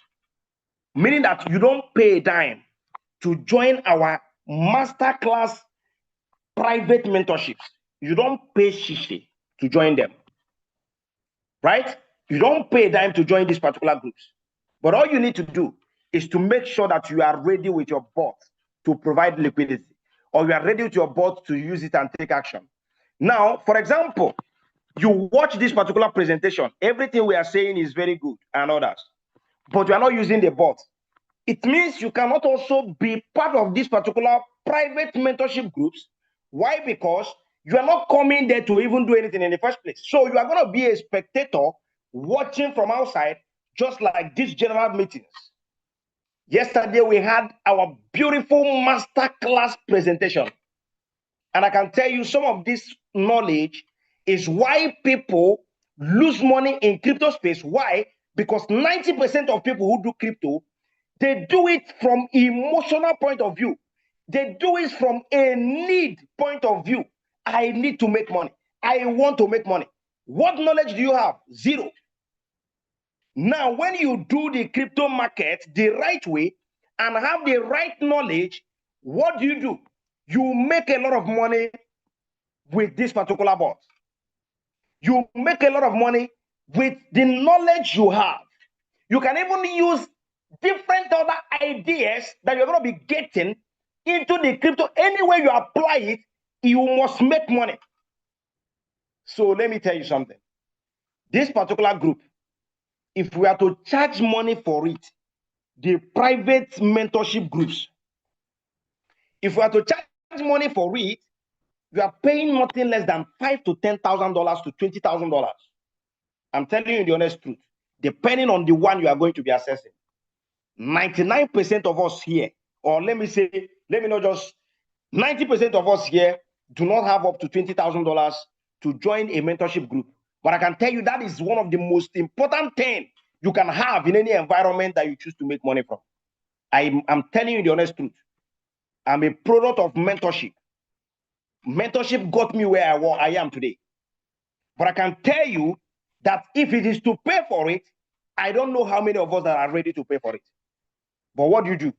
Speaker 3: meaning that you don't pay a dime to join our masterclass private mentorships. You don't pay shishi to join them, right? You don't pay a dime to join these particular groups. But all you need to do is to make sure that you are ready with your bot to provide liquidity, or you are ready with your bot to use it and take action. Now, for example, you watch this particular presentation, everything we are saying is very good and others, but you are not using the bot. It means you cannot also be part of this particular private mentorship groups. Why? Because you are not coming there to even do anything in the first place. So you are going to be a spectator watching from outside, just like these general meetings. Yesterday, we had our beautiful masterclass presentation. And I can tell you some of this knowledge is why people lose money in crypto space. Why? Because 90% of people who do crypto, they do it from emotional point of view. They do it from a need point of view. I need to make money. I want to make money. What knowledge do you have? Zero. Now, when you do the crypto market the right way and have the right knowledge, what do? You make a lot of money with this particular bot. You make a lot of money with the knowledge you have. You can even use different other ideas that you're going to be getting into the crypto. Anywhere you apply it, you must make money. So let me tell you something. This particular group, if we are to charge money for it, the private mentorship groups, if we are to charge money for it, you are paying nothing less than $5,000 to $10,000 to $20,000. I'm telling you the honest truth, depending on the one you are going to be assessing. 99% of us here, or let me not just 90% of us here do not have up to $20,000 to join a mentorship group. But I can tell you that is one of the most important things you can have in any environment that you choose to make money from. I'm telling you the honest truth. I'm a product of mentorship. Mentorship got me where I am today. But I can tell you that if it is to pay for it, I don't know how many of us that are ready to pay for it. But what do?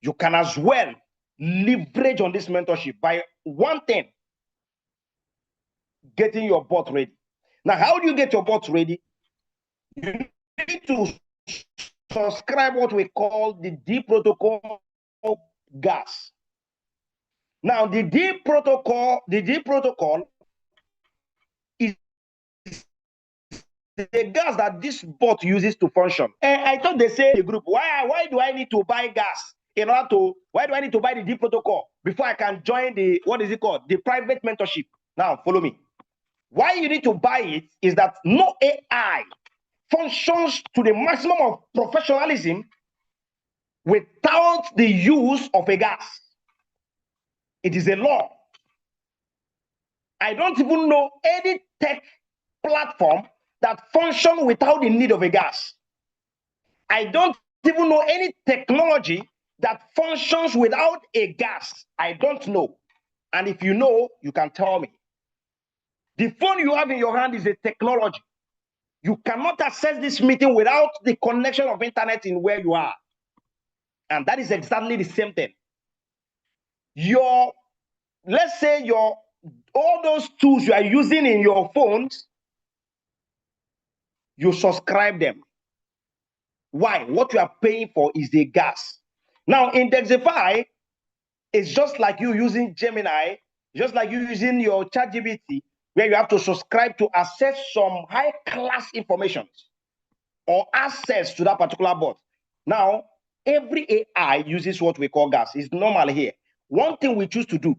Speaker 3: You can as well leverage on this mentorship by one thing, getting your bot ready. Now, how do you get your bot ready? You need to subscribe what we call the D protocol gas. Now, the D protocol is a gas that this bot uses to function. And I thought they say in the group, why do I need to buy gas in order to, why do I need to buy the D protocol before I can join the, what is it called? The private mentorship. Now, follow me. Why you need to buy it is that no AI functions to the maximum of professionalism without the use of a gas. It is a law. I don't even know any tech platform that functions without the need of a gas. I don't even know any technology that functions without a gas. I don't know. And if you know, you can tell me. The phone you have in your hand is a technology. You cannot access this meeting without the connection of internet in where you are. And that is exactly the same thing. Let's say all those tools you are using in your phones, you subscribe them. Why? What you are paying for is the gas. Now, Indexify is just like you using Gemini, just like you using your ChatGPT, where you have to subscribe to access some high-class information or access to that particular bot. Now, every AI uses what we call gas. It's normal here. One thing we choose to do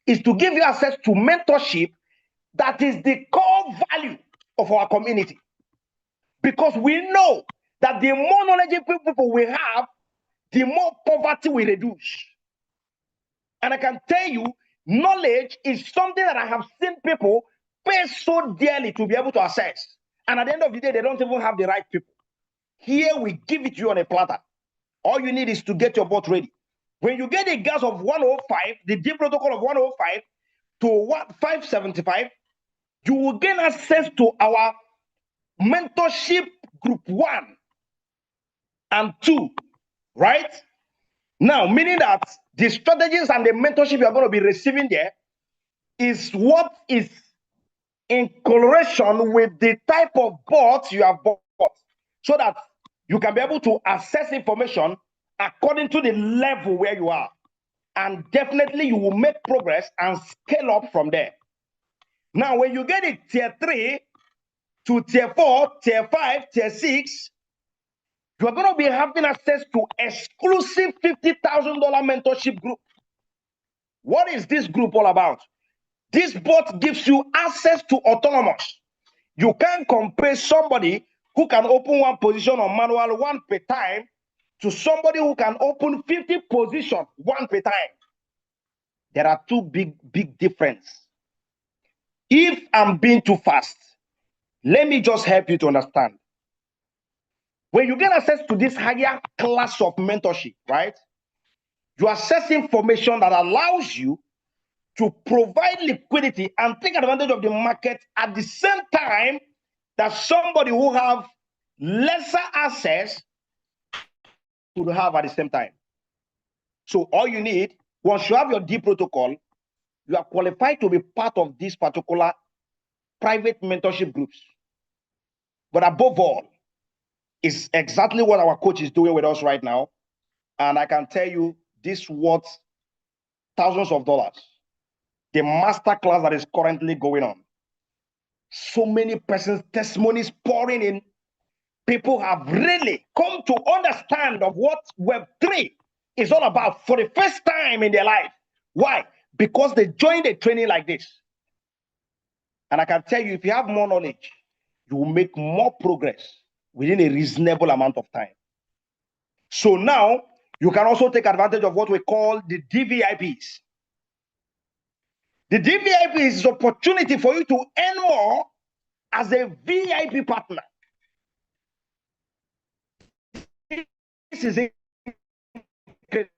Speaker 3: is to give you access to mentorship that is the core value of our community. Because we know that the more knowledgeable people we have, the more poverty we reduce. And I can tell you, knowledge is something that I have seen people pay so dearly to be able to access. And at the end of the day, they don't even have the right people. Here, we give it to you on a platter. All you need is to get your bot ready. When you get a gas of 105, the D protocol of 105 to 575, you will gain access to our mentorship group 1 and 2, right? Now, meaning that the strategies and the mentorship you are going to be receiving there is what is in correlation with the type of bot you have bought, so that you can be able to access information according to the level where you are. And definitely you will make progress and scale up from there. Now, when you get it tier 3 to tier 4, tier 5, tier 6, you are going to be having access to exclusive $50,000 mentorship group. What is this group all about? This bot gives you access to autonomous. You can't compare somebody who can open one position on manual 1 per time to somebody who can open 50 positions 1 per time. There are two big differences. If I'm being too fast, let me just help you to understand. When you get access to this higher class of mentorship, right? You access information that allows you to provide liquidity and take advantage of the market at the same time that somebody who have lesser access could have at the same time. So all you need, once you have your D protocol, you are qualified to be part of this particular private mentorship groups. But above all, it's exactly what our coach is doing with us right now. And I can tell you, this worth thousands of dollars. The master class that is currently going on. So many persons' testimonies pouring in. People have really come to understand of what Web3 is all about for the first time in their life. Why? Because they joined a training like this. And I can tell you, if you have more knowledge, you will make more progress within a reasonable amount of time. So now, you can also take advantage of what we call the DVIPs. The DVIP is an opportunity for you to earn more as a VIP partner. This is incredible.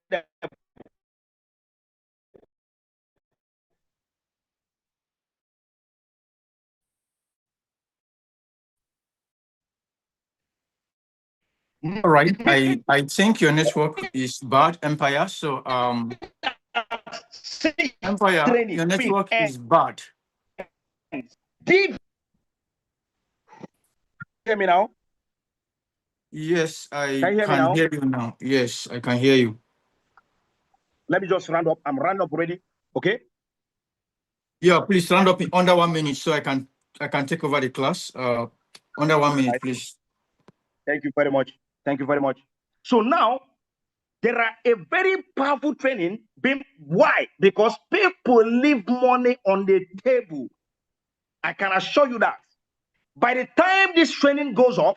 Speaker 1: All right. I think your network is bad, Empire. So Empire, your network is bad.
Speaker 3: Deep. Hear me now?
Speaker 1: Yes, I
Speaker 3: Can
Speaker 1: hear you now. Yes, I can hear you.
Speaker 3: Let me just round up. I'm round up already. Okay.
Speaker 1: Yeah, please round up in under 1 minute so I can take over the class. Under 1 minute,
Speaker 3: Right?
Speaker 1: please.
Speaker 3: Thank you very much. Thank you very much. So now there are a very powerful training. Why? Because people leave money on the table. I can assure you that. By the time this training goes off,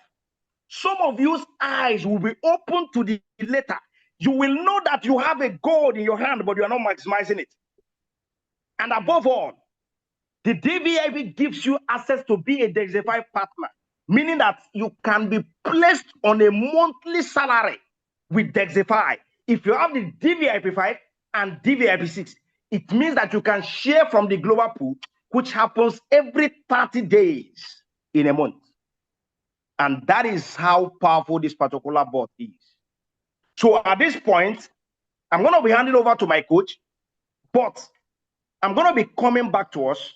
Speaker 3: some of you's eyes will be open to the letter. You will know that you have a gold in your hand, but you are not maximizing it. And above all, the DVIP gives you access to be a Dexify partner, meaning that you can be placed on a monthly salary with Dexify. If you have the DVIP 5 and DVIP 6, it means that you can share from the global pool, which happens every 30 days in a month. And that is how powerful this particular bot is. So at this point, I'm going to be handing over to my coach, but I'm going to be coming back to us.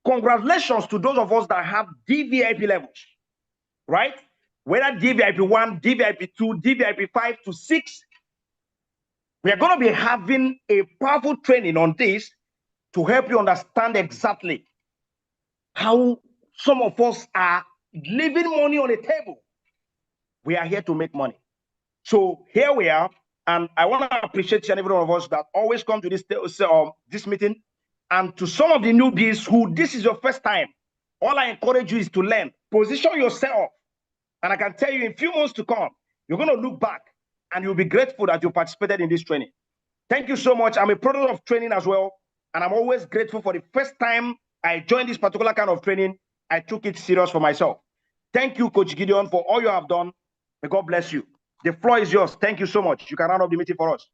Speaker 3: Congratulations to those of us that have DVIP levels, right? Whether DVIP 1, DVIP 2, DVIP 5 to 6, we are going to be having a powerful training on this to help you understand exactly how some of us are leaving money on the table. We are here to make money. So here we are, and I want to appreciate each and every one of us that always come to this meeting. And to some of the newbies who this is your first time, all I encourage you is to learn. Position yourself. And I can tell you in a few months to come, you're going to look back and you'll be grateful that you participated in this training. Thank you so much. I'm a product of training as well. And I'm always grateful for the first time I joined this particular kind of training. I took it serious for myself. Thank you, Coach Gideon, for all you have done. May God bless you. The floor is yours. Thank you so much. You can round up the meeting for us.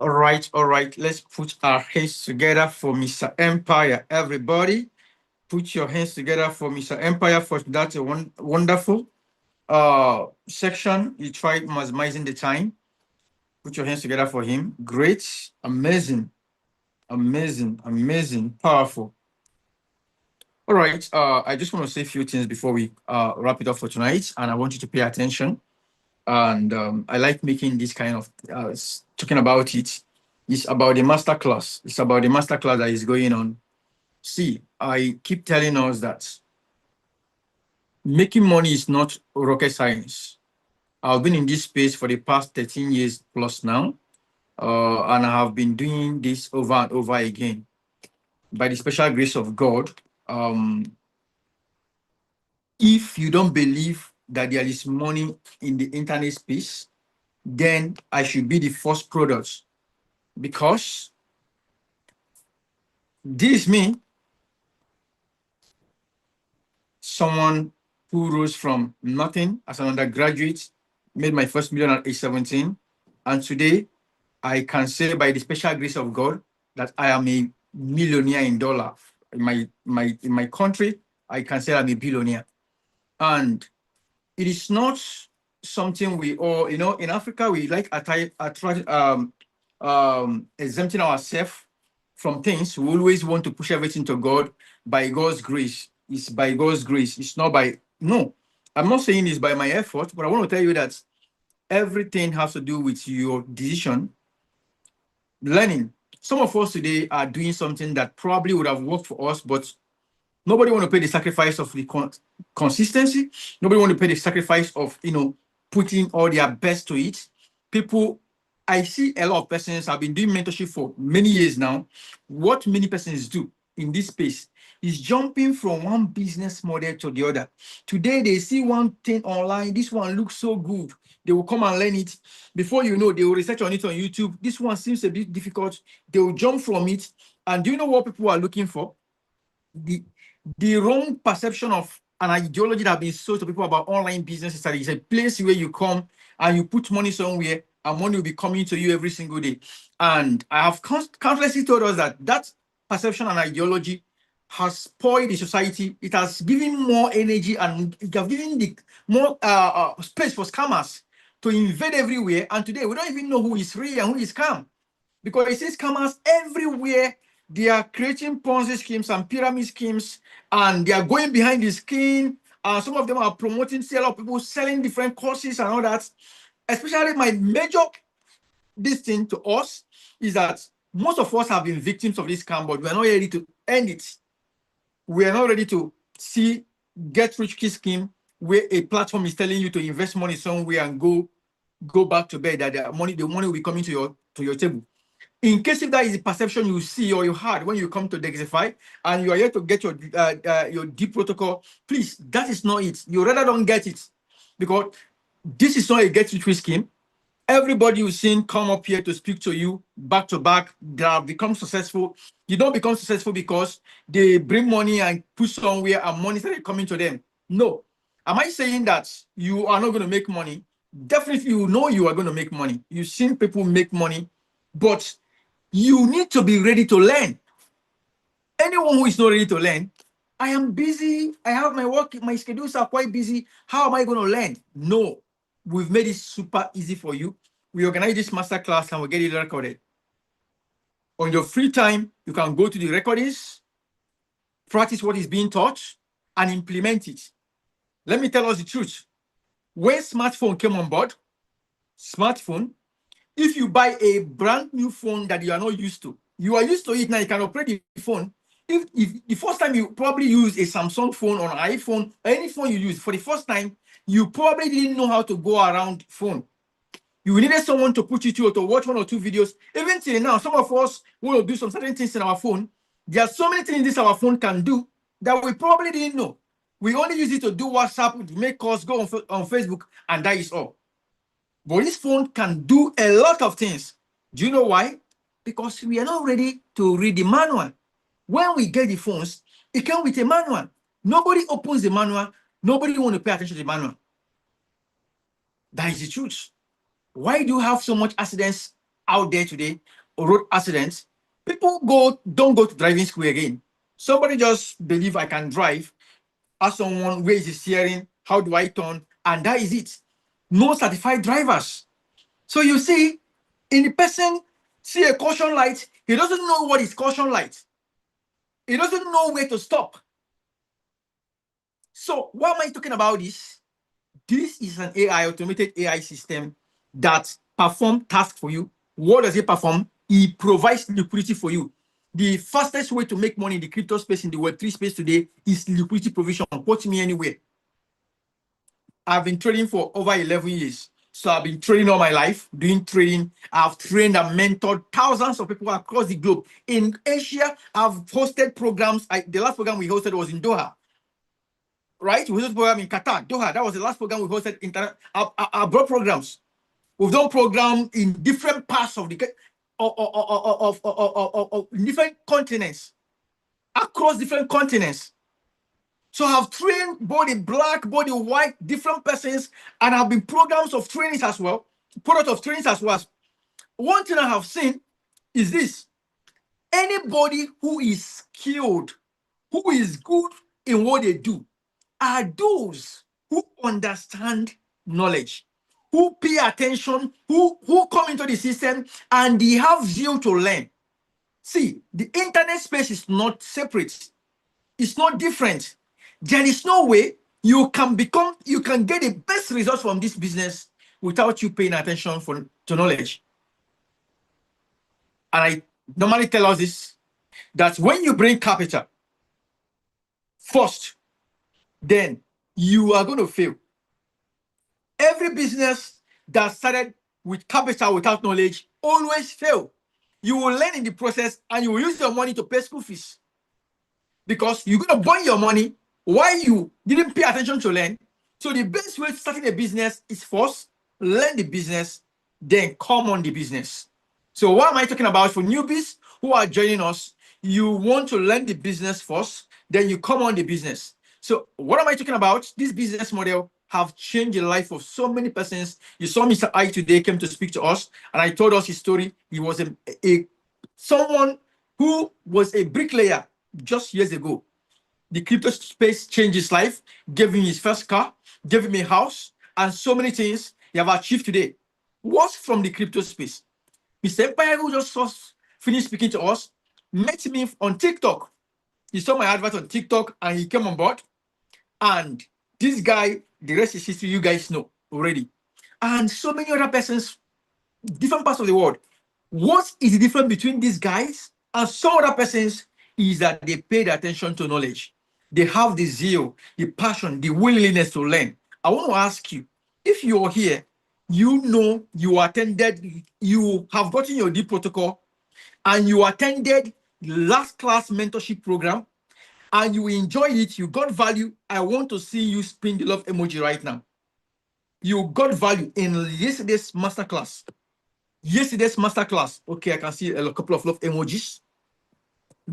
Speaker 1: All right, all right. Let's put our hands together for Mr. Empire. Everybody, put your hands together for Mr. Empire for that wonderful section. You tried maximizing the time. Put your hands together for him. Great, amazing, amazing, amazing, powerful. All right. I just want to say a few things before we wrap it up for tonight, and I want you to pay attention. And I like making this kind of talking about it. It's about the master class. It's about the master class that is going on. See, I keep telling us that making money is not rocket science. I've been in this space for the past 13 years plus now, and I have been doing this over and over again. By the special grace of God, if you don't believe that there is money in the internet space, then I should be the first product, because this me, someone who rose from nothing as an undergraduate, made my first million at age 17, and today I can say by the special grace of God that I am a millionaire in dollar. In my country, I can say I'm a billionaire. And it is not something we all, in Africa, we like exempting ourselves from things. We always want to push everything to God by God's grace. It's by God's grace. It's not by, no, I'm not saying it's by my effort, but I want to tell you that everything has to do with your decision. Learning. Some of us today are doing something that probably would have worked for us, but nobody want to pay the sacrifice of the consistency. Nobody want to pay the sacrifice of, putting all their best to it. People, I see a lot of persons have been doing mentorship for many years now. What many persons do in this space is jumping from one business model to the other. Today, they see one thing online. This one looks so good. They will come and learn it. Before you know, they will research on it on YouTube. This one seems a bit difficult. They will jump from it. And do you know what people are looking for? The wrong perception of an ideology that has been sold to people about online business is that it's a place where you come and you put money somewhere and money will be coming to you every single day. And I have countlessly told us that perception and ideology has spoiled the society. It has given more energy and it has given the more space for scammers to invade everywhere. And today we don't even know who is real and who is scam, because it says scammers everywhere. They are creating Ponzi schemes and pyramid schemes, and they are going behind the screen. Some of them are promoting, see a lot of people selling different courses and all that. Especially my major this thing to us is that most of us have been victims of this scam, but we are not ready to end it. We are not ready to see get-rich scheme where a platform is telling you to invest money somewhere and go back to bed, that the money will be coming to your table. In case if that is the perception you see or you had when you come to Dexify and you are here to get your deep protocol, please, that is not it. You rather don't get it, because this is not a get-rich scheme. Everybody you've seen come up here to speak to you back to back, they have become successful. You don't become successful because they bring money and put somewhere and money started coming to them. No. Am I saying that you are not going to make money? Definitely, you know you are going to make money. You've seen people make money, but you need to be ready to learn. Anyone who is not ready to learn, I am busy, I have my work, my schedules are quite busy, how am I going to learn? No. We've made it super easy for you. We organize this masterclass and we get it recorded. On your free time, you can go to the recordings, practice what is being taught, and implement it. Let me tell us the truth. When smartphone came on board, if you buy a brand new phone that you are not used to, you are used to it now, you can operate the phone. If the first time you probably use a Samsung phone or an iPhone, or any phone you use, for the first time, you probably didn't know how to go around phone. You needed someone to put you through to watch 1 or 2 videos. Even till now, some of us will do some certain things in our phone. There are so many things this our phone can do that we probably didn't know. We only use it to do WhatsApp, make calls, go on Facebook, and that is all. But this phone can do a lot of things. Do you know why? Because we are not ready to read the manual. When we get the phones, it comes with a manual. Nobody opens the manual. Nobody wants to pay attention to the manual. That is the truth. Why do you have so much accidents out there today, or road accidents? People don't go to driving school again. Somebody just believe I can drive. Ask someone, where is the steering? How do I turn? And that is it. No certified drivers. So you see, in the person see a caution light, he doesn't know what is caution light. He doesn't know where to stop. So why am I talking about this? This is an automated AI system that performs tasks for you. What does it perform? It provides liquidity for you. The fastest way to make money in the crypto space, in the Web3 space today, is liquidity provision. Quote me anywhere. I've been trading for over 11 years. So I've been trading all my life, doing trading. I've trained and mentored thousands of people across the globe. In Asia, I've hosted programs. The last program we hosted was in Doha. Right? We hosted a program in Qatar, Doha. That was the last program we hosted. Abroad programs. We've done programs in different parts of the different continents, across different continents. So I've trained body black, body white, different persons, and I've been programs of trainings as well, product of trainings as well. One thing I have seen is this: anybody who is skilled, who is good in what they do, are those who understand knowledge, who pay attention, who come into the system, and they have zeal to learn. See, the internet space is not separate. It's not different. There is no way you can get the best results from this business without you paying attention to knowledge. And I normally tell us this, that when you bring capital first, then you are going to fail. Every business that started with capital without knowledge always fail. You will learn in the process and you will use your money to pay school fees, because you're going to burn your money while you didn't pay attention to learn. So the best way to start a business is first learn the business, then come on the business. So what am I talking about? For newbies who are joining us, you want to learn the business first, then you come on the business. So what am I talking about? This business model have changed the life of so many persons. You saw Mr. I today came to speak to us, and I told us his story. He was someone who was a bricklayer just years ago. The crypto space changed his life, gave him his first car, gave him a house, and so many things he have achieved today. What's from the crypto space? Mr. Empire, who just finished speaking to us, met me on TikTok. He saw my advert on TikTok and he came on board. And this guy, the rest is history, you guys know already. And so many other persons, different parts of the world. What is the difference between these guys and some other persons is that they paid attention to knowledge. They have the zeal, the passion, the willingness to learn. I want to ask you, if you're here, you know you attended, you have gotten your D protocol, and you attended last class mentorship program, and you enjoyed it, you got value. I want to see you spin the love emoji right now. You got value in yesterday's masterclass. Okay, I can see a couple of love emojis.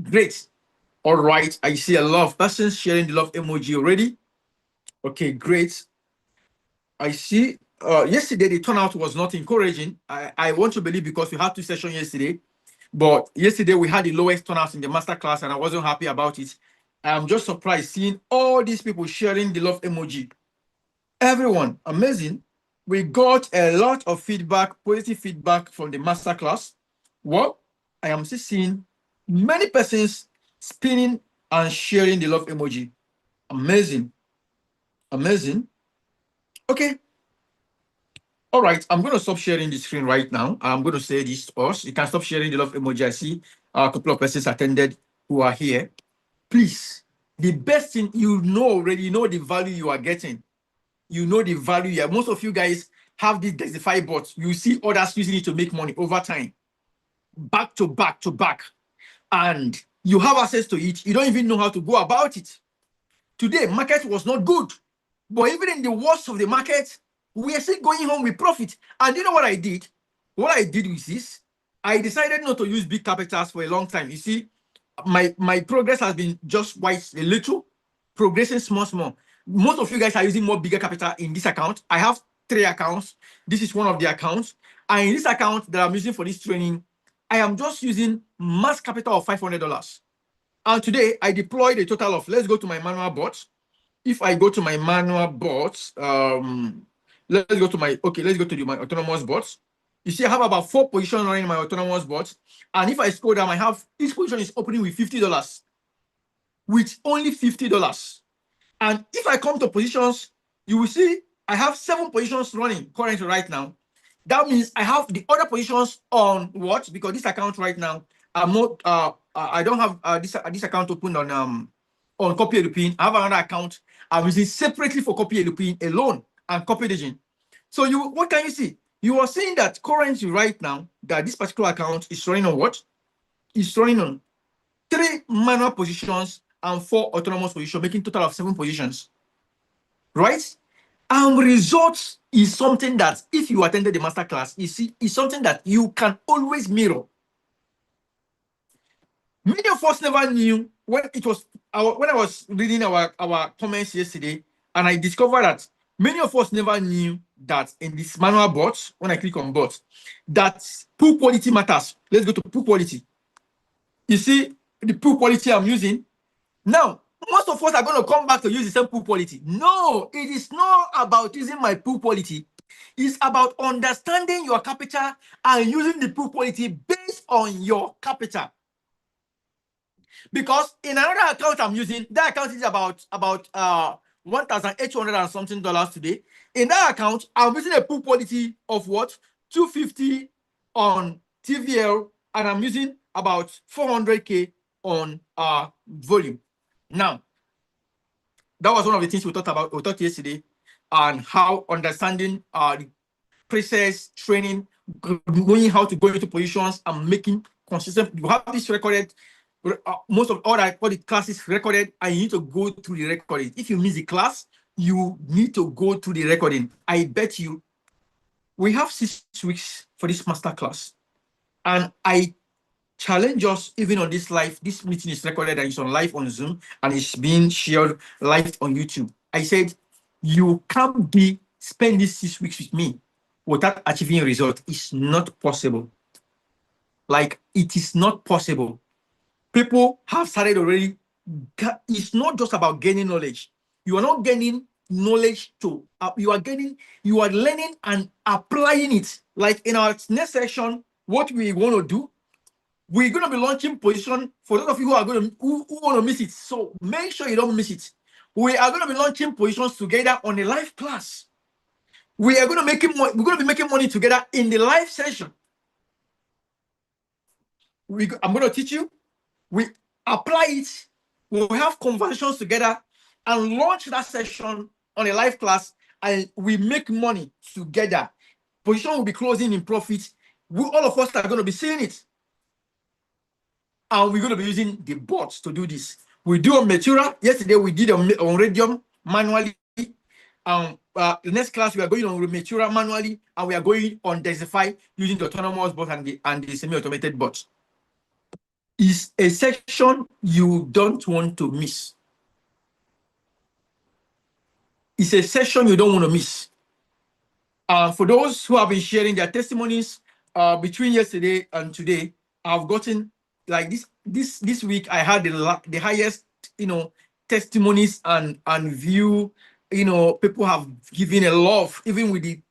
Speaker 1: Great. All right, I see a lot of persons sharing the love emoji already. Okay, great. I see. Yesterday the turnout was not encouraging. I want to believe because we had 2 sessions yesterday, but yesterday we had the lowest turnout in the masterclass, and I wasn't happy about it. I'm just surprised seeing all these people sharing the love emoji. Everyone, amazing. We got a lot of feedback, positive feedback from the masterclass. Well, I am still seeing many persons spinning and sharing the love emoji. Amazing. Amazing. Okay. All right. I'm going to stop sharing the screen right now. I'm going to say this to us. You can stop sharing the love emoji. I see a couple of persons attended who are here. Please, the best thing you know already, you know the value you are getting. You know the value. Yeah, most of you guys have this Desify bot. You see others using it to make money over time, back to back to back, and you have access to it. You don't even know how to go about it. Today, market was not good, but even in the worst of the market, we are still going home with profit. And you know what I did? What I did with this, I decided not to use big capitals for a long time. You see, my progress has been just quite a little, progressing small. Most of you guys are using more bigger capital in this account. I have 3 accounts. This is one of the accounts. And in this account that I'm using for this training, I am just using mass capital of $500. And today I deployed a total of, let's go to my manual bot. If I go to my manual bot, let's go to my autonomous bot. You see, I have about 4 positions running in my autonomous bot. And if I scroll down, I have each position is opening with $50, with only $50. And if I come to positions, you will see I have 7 positions running currently right now. That means I have the other positions on what? Because this account right now, I'm not. I don't have this account open on Copy Edupin. I have another account I'm using separately for Copy Edupin alone and Copy Edupin. So what can you see? You are seeing that currently right now that this particular account is running on what? It's running on 3 manual positions and 4 autonomous positions, making total of 7 positions. Right? Results is something that if you attended the masterclass, you see, is something that you can always mirror. Many of us never knew when I was reading our comments yesterday, and I discovered that many of us never knew that in this manual bot, when I click on bot, that pool quality matters. Let's go to pool quality. You see the pool quality I'm using now. Most of us are going to come back to use the same pool quality. No, it is not about using my pool quality. It's about understanding your capital and using the pool quality based on your capital. Because in another account I'm using, that account is about $1,800 and something today. In that account, I'm using a pool quality of what? 250 on TVL, and I'm using about 400K on volume. Now, that was one of the things we talked yesterday, on how understanding the process, training, knowing how to go into positions and making consistent. You have this recorded, most of all the classes recorded, and you need to go through the recording. If you miss the class, you need to go through the recording. I bet you we have 6 weeks for this master class, and I challenge us, even on this live. This meeting is recorded and it's on live on Zoom, and it's being shared live on YouTube. I said you can't spend these 6 weeks with me without achieving a result. It's not possible. Like, it is not possible. People have started already. It's not just about gaining knowledge. You are not gaining knowledge you are learning and applying it. Like in our next section, what we want to do, we're going to be launching position for those of you who want to miss it. So make sure you don't miss it. We are going to be launching positions together on a live class. We are going to be making money together in the live session. I'm going to teach you. We apply it We'll have conversations together and launch that session on a live class, and we make money together. Position will be closing in profit. All of us are going to be seeing it. And we're going to be using the bots to do this. We do on Metura. Yesterday, we did on Radium manually. The next class, we are going on Metura manually, and we are going on Dexify using the autonomous bot and the semi-automated bots. Is a section you don't want to miss. It's a session you don't want to miss. For those who have been sharing their testimonies between yesterday and today, I've gotten like this week. I had the highest, testimonies and view. People have given a lot of, even with the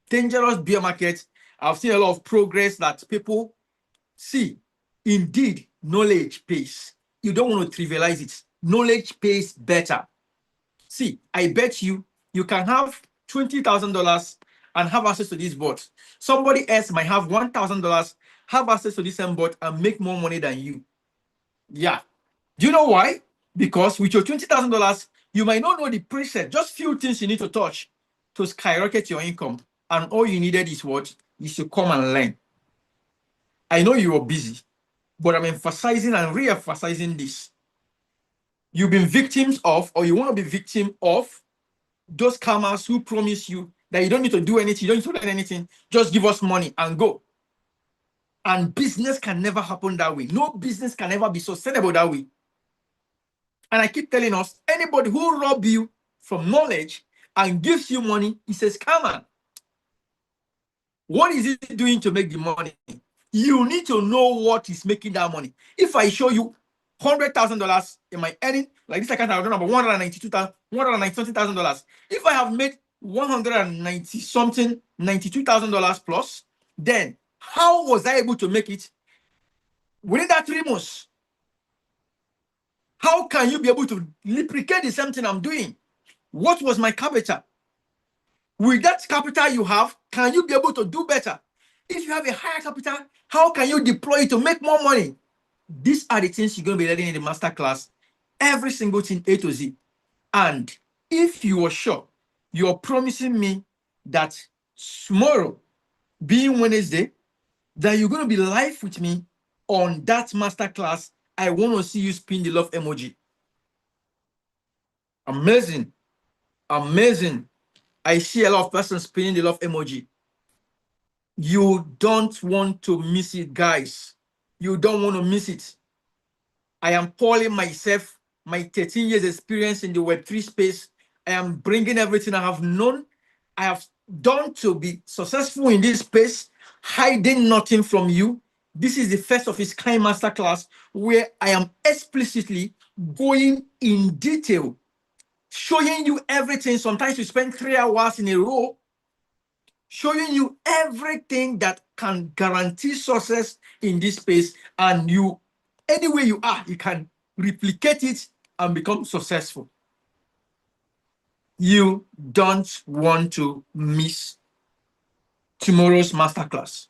Speaker 1: dangerous bear market. I've seen a lot of progress that people see. Indeed, knowledge pays. You don't want to trivialize it. Knowledge pays better. See, I bet you can have $20,000 and have access to this bot. Somebody else might have $1,000, have access to this same bot and make more money than you. Yeah. Do you know why? Because with your $20,000, you might not know the preset, just few things you need to touch to skyrocket your income. And all you needed is what? Is to come and learn. I know you are busy, but I'm emphasizing and re-emphasizing this. You've been victims of, or you want to be victim of, those scammers who promise you that you don't need to do anything, you don't need to learn anything, just give us money and go. And business can never happen that way. No business can ever be sustainable that way. And I keep telling us, anybody who robs you from knowledge and gives you money is a scammer. What is it doing to make the money? You need to know what is making that money. If I show you $100,000 in my earning, like this account, I've done about $190,000. If I have made $92,000 plus, then how was I able to make it within that 3 months? How can you be able to replicate the same thing I'm doing? What was my capital? With that capital you have, can you be able to do better? If you have a higher capital, how can you deploy it to make more money? These are the things you're going to be learning in the masterclass. Every single thing, A to Z. And if you are sure, you're promising me that tomorrow, being Wednesday, that you're going to be live with me on that masterclass. I want to see you spin the love emoji. Amazing. Amazing. I see a lot of persons spinning the love emoji. You don't want to miss it, guys. You don't want to miss it. I am calling myself, my 13 years experience in the Web3 space. I am bringing everything I have known, I have done to be successful in this space, hiding nothing from you. This is the first of its kind masterclass where I am explicitly going in detail, showing you everything. Sometimes you spend 3 hours in a row showing you everything that can guarantee success in this space, and you, anywhere you are, you can replicate it and become successful. You don't want to miss tomorrow's masterclass.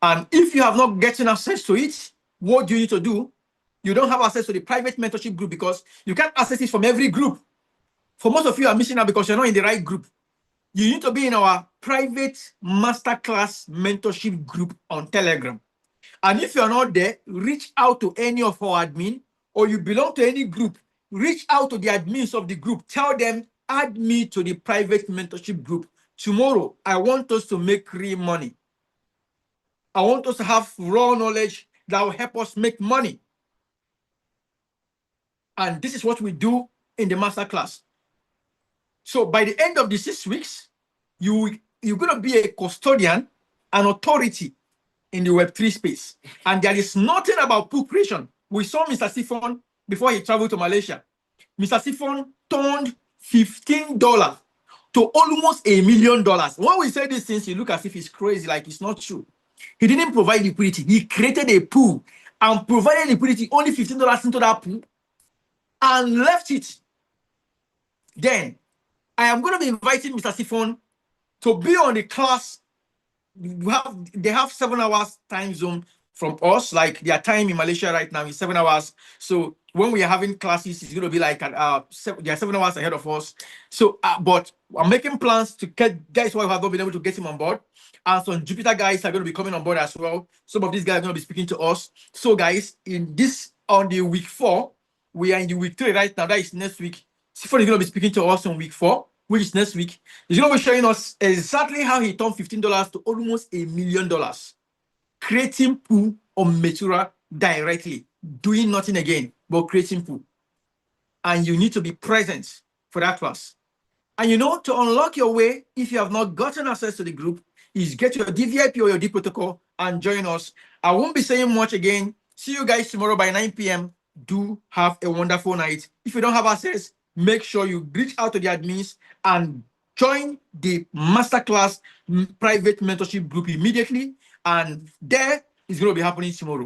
Speaker 1: And if you have not gotten access to it, what do you need to do? You don't have access to the private mentorship group because you can't access it from every group. For most of you are missing out because you're not in the right group. You need to be in our private masterclass mentorship group on Telegram. And if you're not there, reach out to any of our admin, or you belong to any group, reach out to the admins of the group. Tell them, add me to the private mentorship group. Tomorrow, I want us to make real money. I want us to have raw knowledge that will help us make money. And this is what we do in the masterclass. So by the end of the 6 weeks, you're going to be a custodian, an authority in the Web3 space. And there is nothing about pool creation. We saw Mr. Sifon before he traveled to Malaysia. Mr. Sifon turned $15 to almost $1 million. When we say these things, you look as if it's crazy, like it's not true. He didn't provide liquidity. He created a pool and provided liquidity, only $15 into that pool, and left it. Then I am going to be inviting Mr. Sifon to be on the class. They have 7 hours time zone from us. Like their time in Malaysia right now is 7 hours. So when we are having classes, it's going to be like they are 7 hours ahead of us. So, but I'm making plans to get guys who have not been able to get him on board. And some Jupiter guys are going to be coming on board as well. Some of these guys are going to be speaking to us. So, guys, in this on the week 4, we are in the week 3 right now. That is next week. Stephen is going to be speaking to us on week 4, which is next week. He's going to be showing us exactly how he turned $15 to almost $1 million, creating pool on Metura directly, doing nothing again but creating pool. And you need to be present for that class. And you know, to unlock your way, if you have not gotten access to the group, is get your DVIP or your D protocol and join us. I won't be saying much again. See you guys tomorrow by 9 p.m. Do have a wonderful night. If you don't have access, make sure you reach out to the admins and join the masterclass private mentorship group immediately. And there is going to be happening tomorrow.